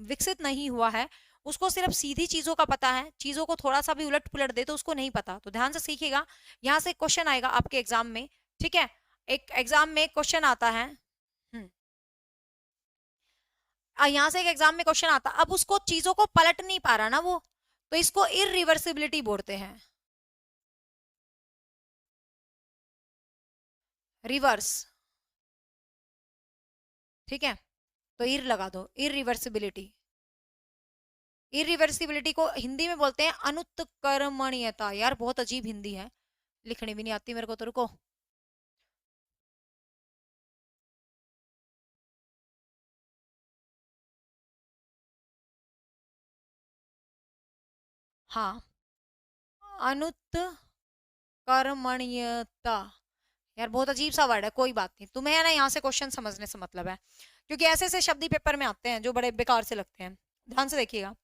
विकसित नहीं हुआ है, उसको सिर्फ सीधी चीजों का पता है, चीजों को थोड़ा सा भी उलट पुलट दे तो उसको नहीं पता। तो ध्यान से सीखिएगा, यहाँ से क्वेश्चन आएगा आपके एग्जाम में, ठीक है, एक एग्जाम में क्वेश्चन आता है, यहाँ से एक एग्जाम में क्वेश्चन आता, अब उसको चीजों को पलट नहीं पा रहा ना वो, तो इसको इरिवर्सिबिलिटी बोलते हैं, रिवर्स, ठीक है, तो इर लगा दो, इरिवर्सिबिलिटी। इरिवर्सिबिलिटी को हिंदी में बोलते हैं अनुत्कर्मणीयता। यार बहुत अजीब हिंदी है, लिखनी भी नहीं आती मेरे को, तो रुको, हाँ, अनुत्कर्मणीयता। यार बहुत अजीब सा वर्ड है, कोई बात नहीं, तुम्हें है ना यहाँ से क्वेश्चन समझने से मतलब है, क्योंकि ऐसे ऐसे शब्द ही पेपर में आते हैं जो बड़े बेकार से लगते हैं। ध्यान से देखिएगा,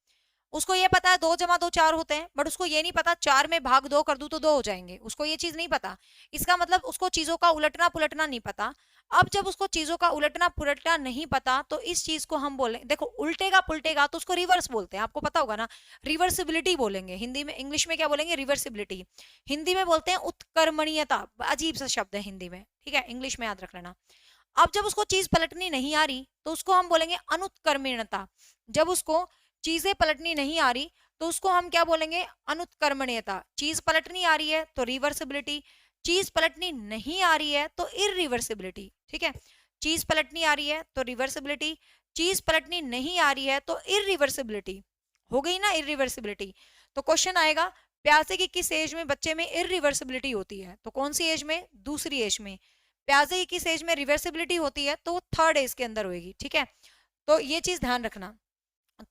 उसको ये पता है 2 + 2 4 होते हैं, बट उसको ये नहीं पता 4 में भाग 2 कर दूं तो 2 हो जाएंगे, उसको ये चीज नहीं पता। इसका मतलब उसको चीजों का उलटना पुलटना नहीं पता। अब जब उसको चीजों का उलटना पुलटना नहीं पता, तो इस चीज को हम बोले, देखो उल्टेगा पुलटेगा तो उसको रिवर्स बोलते हैं, आपको पता होगा ना, रिवर्सिबिलिटी बोलेंगे हिंदी में, इंग्लिश में क्या बोलेंगे, रिवर्सिबिलिटी। हिंदी में बोलते हैं उत्कर्मणीयता, अजीब सा शब्द है हिंदी में, ठीक है, इंग्लिश में याद रख लेना। अब जब उसको चीज पलटनी नहीं आ रही तो उसको हम बोलेंगे अनुत्कर्मण्यता। जब उसको चीजें पलटनी नहीं आ रही तो उसको हम क्या बोलेंगे, अनुत्कर्मण्यता। चीज पलटनी आ रही है तो रिवर्सिबिलिटी, चीज पलटनी नहीं आ रही है तो इरिवर्सिबिलिटी, ठीक है, चीज पलटनी आ रही है तो रिवर्सिबिलिटी, चीज पलटनी नहीं आ रही है तो इरिवर्सिबिलिटी, हो गई ना इरिवर्सिबिलिटी। तो क्वेश्चन आएगा, प्यासे की किस एज में बच्चे में इरिवर्सिबिलिटी होती है, तो कौन सी एज में, दूसरी एज में। प्याजे की किस एज में रिवर्सिबिलिटी होती है, तो वो 3rd एज के अंदर होगी, ठीक है, तो ये चीज ध्यान रखना।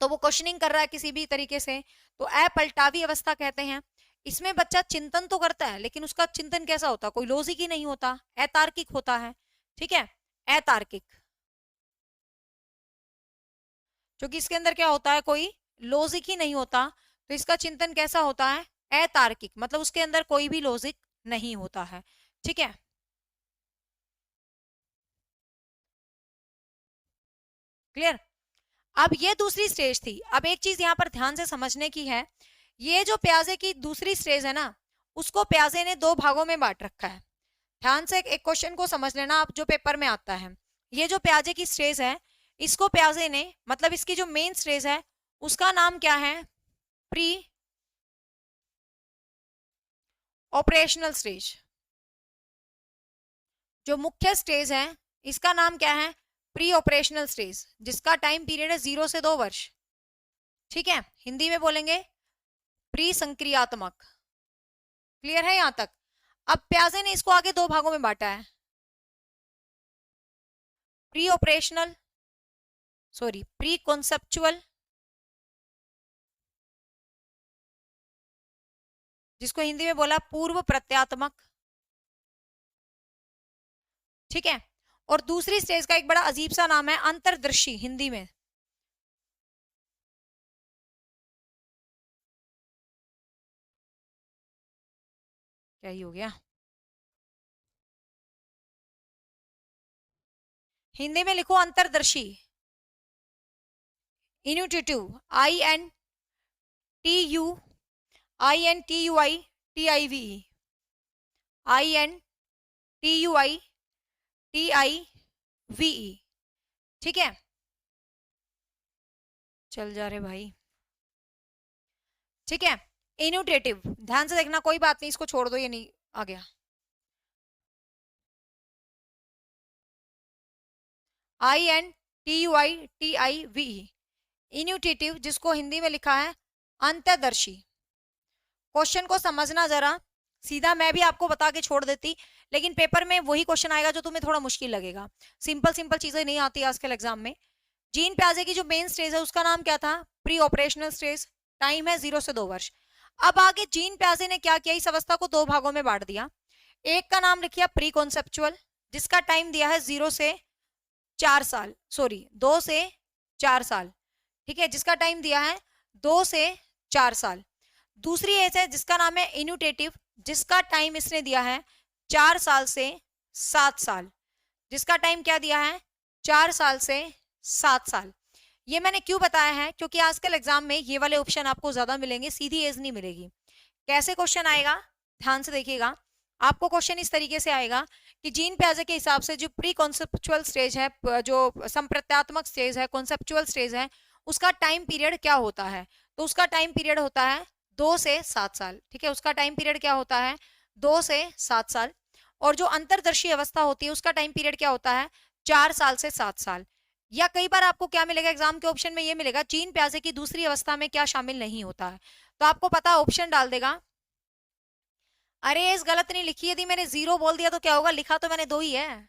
तो वो क्वेश्चनिंग कर रहा है किसी भी तरीके से, तो अपलटावी अवस्था कहते हैं। इसमें बच्चा चिंतन तो करता है, लेकिन उसका चिंतन कैसा होता है, कोई लॉजिक ही नहीं होता, अतार्किक होता है, ठीक है, अतार्किक, क्योंकि इसके अंदर क्या होता है, कोई लॉजिक ही नहीं होता, तो इसका चिंतन कैसा होता है, अतार्किक, मतलब उसके अंदर कोई भी लॉजिक नहीं होता है, ठीक है, क्लियर। अब ये दूसरी स्टेज थी। अब एक चीज यहाँ पर ध्यान से समझने की है, ये जो प्याजे की दूसरी स्टेज है ना, उसको प्याजे ने 2 भागों में बांट रखा है। ध्यान से एक क्वेश्चन को समझ लेना आप, जो पेपर में आता है, ये जो प्याजे की स्टेज है, इसको प्याजे ने, मतलब इसकी जो मेन स्टेज है उसका नाम क्या है, प्री ऑपरेशनल स्टेज। जो मुख्य स्टेज है इसका नाम क्या है, प्री ऑपरेशनल स्टेज, जिसका टाइम पीरियड है 0 से 2 वर्ष, ठीक है, हिंदी में बोलेंगे प्री संक्रियात्मक। क्लियर है यहां तक। अब प्याजे ने इसको आगे 2 भागों में बांटा है, pre operational, sorry pre conceptual, जिसको हिंदी में बोला पूर्व प्रत्यात्मक, ठीक है, और दूसरी स्टेज का एक बड़ा अजीब सा नाम है अंतर्दृष्टि, हिंदी में, क्या ही हो गया, हिंदी में लिखो अंतर्दर्शी, इन्यूटिटिव, INTUITIVE, INTUITIVE, ठीक है, चल जा रहे भाई, ठीक है, इन्यूटेटिव, ध्यान से देखना, कोई बात नहीं, इसको छोड़ दो, ये नहीं आ गया, INTUITIVE, इन्यूटेटिव, जिसको हिंदी में लिखा है अंतर्दर्शी। क्वेश्चन को समझना जरा, सीधा मैं भी आपको बता के छोड़ देती, लेकिन पेपर में वही क्वेश्चन आएगा जो तुम्हें थोड़ा मुश्किल लगेगा। सिंपल सिंपल चीजें नहीं आती आजकल एग्जाम में। जीन प्याजे की जो मेन स्टेज है उसका नाम क्या था? Pre operational stage. टाइम है 0 से 2 वर्ष। अब आगे जीन प्याजे ने क्या किया, इस अवस्था को 2 भागों में बांट दिया। एक का नाम लिखिए प्री कॉन्सेप्चुअल, जिसका टाइम दिया है 0 से 4 साल, सॉरी 2 से 4 साल, ठीक है, जिसका टाइम दिया है 2 से 4 साल। दूसरी एज है जिसका नाम है इन्यूटेटिव, जिसका टाइम इसने दिया है 4 साल से 7 साल, जिसका टाइम क्या दिया है? 4 साल से 7 साल। ये मैंने क्यों बताया है, क्योंकि आजकल एग्जाम में ये वाले ऑप्शन आपको ज्यादा मिलेंगे, सीधी एज नहीं मिलेगी। कैसे क्वेश्चन आएगा, ध्यान से देखिएगा। आपको क्वेश्चन इस तरीके से आएगा कि जीन प्याजे के हिसाब से जो प्री कॉन्सेप्चुअल स्टेज है, जो संप्रत्यात्मक स्टेज है, कॉन्सेप्चुअल स्टेज है, उसका टाइम पीरियड क्या होता है? तो उसका टाइम पीरियड होता है 2 से 7 साल, ठीक है, उसका टाइम पीरियड क्या होता है? 2 से 7 साल। और जो अंतर्दर्शी अवस्था होती है उसका टाइम पीरियड क्या होता है? 4 साल से 7 साल। या कई बार आपको क्या मिलेगा एग्जाम के ऑप्शन में, ये मिलेगा जीन प्याजे की दूसरी अवस्था में क्या शामिल नहीं होता है। तो आपको पता ऑप्शन डाल देगा। अरे इस गलत नहीं लिखी, यदि मैंने 0 बोल दिया तो क्या होगा? लिखा तो मैंने 2 ही है,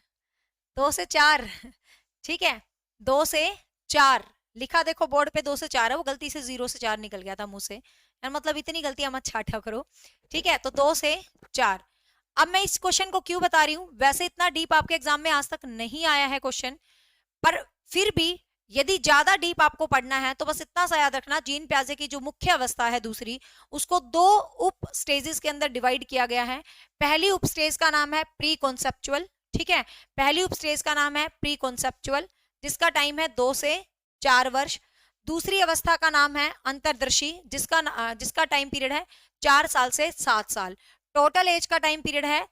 2 से 4 ठीक है, 2 से 4 लिखा, देखो बोर्ड पे 2 से 4 है, वो गलती से 0 से 4 निकल गया था मुंह से यार, मतलब इतनी गलतियां मत छाटा करो, ठीक है। तो 2 से 4। अब मैं इस क्वेश्चन को क्यों बता रही हूँ, वैसे इतना डीप आपके एग्जाम में आज तक नहीं आया है क्वेश्चन, पर फिर भी यदि ज्यादा डीप आपको पढ़ना है तो बस इतना सा याद रखना, जीन प्याजे की जो मुख्य अवस्था है दूसरी, उसको 2 उप स्टेजेस के अंदर डिवाइड किया गया है। पहली उप स्टेज का नाम है प्री कॉन्सेप्चुअल, ठीक है, पहली उप स्टेज का नाम है प्री कॉन्सेप्चुअल, जिसका टाइम है 2 से 4 वर्ष। दूसरी अवस्था का नाम है अंतर्दर्शी, जिसका टाइम पीरियड है 4 साल से 7 साल। टोटल एज का टाइम पीरियड है,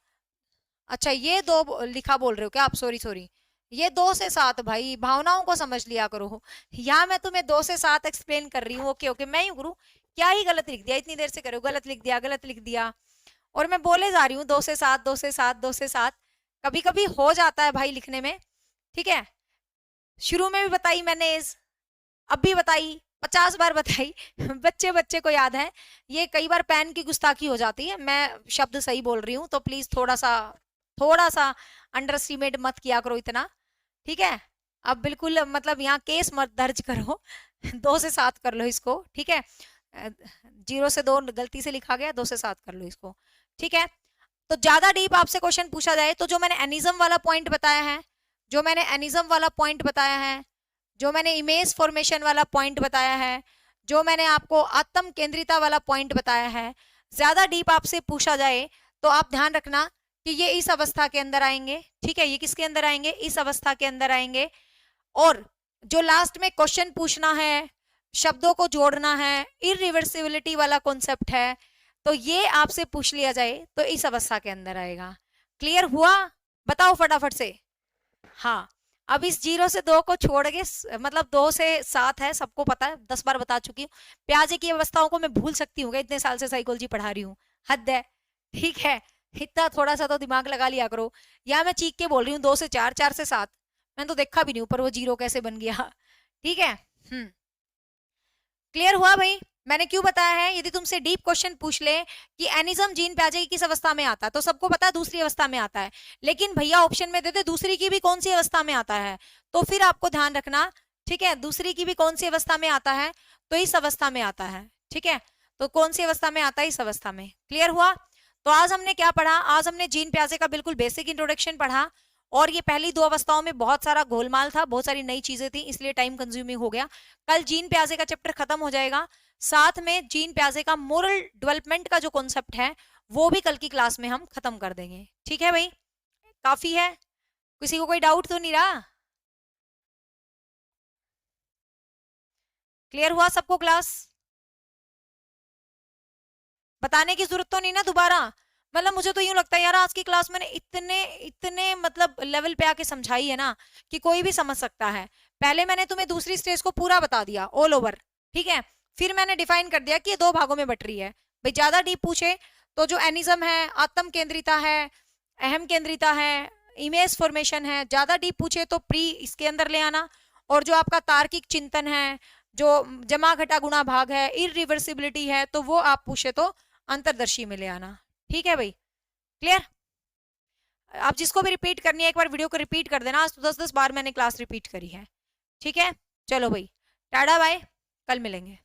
अच्छा ये 2 लिखा बोल रहे हो क्या आप? सॉरी सॉरी, ये 2 से 7, भाई भावनाओं को समझ लिया करो। यहाँ मैं तुम्हें 2 से 7 एक्सप्लेन कर रही हूँ, ओके ओके, मैं ही गुरु क्या ही गलत लिख दिया, इतनी देर से करो गलत लिख दिया, गलत लिख दिया, और मैं बोले जा रही हूँ 2 से 7, 2 से 7, 2 से 7, कभी कभी हो जाता है भाई लिखने में, ठीक है। शुरू में भी बताई मैंने एज, अब भी बताई, 50 बार बताई बच्चे बच्चे को याद है। ये कई बार पेन की गुस्ताखी हो जाती है, मैं शब्द सही बोल रही हूँ, तो प्लीज थोड़ा सा अंडर एस्टिमेट मत किया करो इतना, ठीक है। अब बिल्कुल मतलब यहाँ केस मत दर्ज करो 2 से 7 कर लो इसको, ठीक है। 0 से 2 गलती से लिखा गया, 2 से 7 कर लो इसको, ठीक है। तो ज्यादा डीप आपसे क्वेश्चन पूछा जाए तो जो मैंने एनिज्म वाला पॉइंट बताया है, जो मैंने एनिज्म वाला पॉइंट बताया है, जो मैंने इमेज फॉर्मेशन वाला पॉइंट बताया है, जो मैंने आपको आत्म केंद्रिता वाला पॉइंट बताया है, ज्यादा डीप आपसे पूछा जाए तो आप ध्यान रखना कि ये इस अवस्था के अंदर आएंगे, ठीक है, ये किसके अंदर आएंगे? इस अवस्था के अंदर आएंगे। और जो लास्ट में क्वेश्चन पूछना है, शब्दों को जोड़ना है, इरिवर्सिबिलिटी वाला कॉन्सेप्ट है, तो ये आपसे पूछ लिया जाए तो इस अवस्था के अंदर आएगा। क्लियर हुआ? बताओ फटाफट से। हाँ, अब इस 0 से 2 को छोड़ के मतलब 2 से 7 है, सबको पता है, 10 बार बता चुकी हूँ। प्याजे की अवस्थाओं को मैं भूल सकती हूँ, इतने साल से साइकोलॉजी पढ़ा रही हूँ, हद है, ठीक है। इतना थोड़ा सा तो दिमाग लगा लिया करो। या मैं चीख के बोल रही हूँ 2 से 4, 4 से 7, मैंने तो देखा भी नहीं ऊपर वो 0 कैसे बन गया, ठीक है। क्लियर हुआ भाई? मैंने क्यों बताया है, यदि तुमसे डीप क्वेश्चन पूछ ले कि एनिज्म जीन प्याजे की किस अवस्था में आता है, तो सबको पता है दूसरी अवस्था में आता है, लेकिन भैया ऑप्शन में देते दूसरी की भी कौन सी अवस्था में आता है, तो फिर आपको ध्यान रखना, ठीक है, दूसरी की भी कौन सी अवस्था में आता है, तो इस अवस्था में आता है, ठीक है। तो कौन सी अवस्था में आता है? इस अवस्था में। क्लियर हुआ? तो आज हमने क्या पढ़ा? आज हमने जीन प्याजे का बिल्कुल बेसिक इंट्रोडक्शन पढ़ा, और ये पहली 2 अवस्थाओं में बहुत सारा गोलमाल था, बहुत सारी नई चीजें थी, इसलिए टाइम कंज्यूमिंग हो गया। कल जीन प्याजे का चैप्टर खत्म हो जाएगा, साथ में जीन प्याजे का मोरल डेवलपमेंट का जो कॉन्सेप्ट है वो भी कल की क्लास में हम खत्म कर देंगे, ठीक है भाई? काफी है, किसी को कोई डाउट तो नहीं रहा? क्लियर हुआ सबको क्लास? बताने की जरूरत तो नहीं ना दोबारा? मतलब मुझे तो यूं लगता है यार आज की क्लास मैंने इतने इतने मतलब लेवल पे आके समझाई है ना कि कोई भी समझ सकता है। पहले मैंने तुम्हें दूसरी स्टेज को पूरा बता दिया ऑल ओवर, ठीक है, फिर मैंने डिफाइन कर दिया कि ये 2 भागों में बट रही है। भाई ज्यादा डीप पूछे तो जो एनिज्म है, आत्म केंद्रिता है, अहम केंद्रिता है, इमेज फॉर्मेशन है, ज्यादा डीप पूछे तो प्री इसके अंदर ले आना, और जो आपका तार्किक चिंतन है, जो जमा घटा गुणा भाग है, इरिवर्सिबिलिटी है, तो वो आप पूछे तो अंतरदर्शी में ले आना। ठीक है भाई, क्लियर। आप जिसको भी रिपीट करनी है एक बार वीडियो को रिपीट कर देना, आज तो 10-10 बार मैंने क्लास रिपीट करी है। ठीक है, चलो भाई, टाटा बाय, कल मिलेंगे।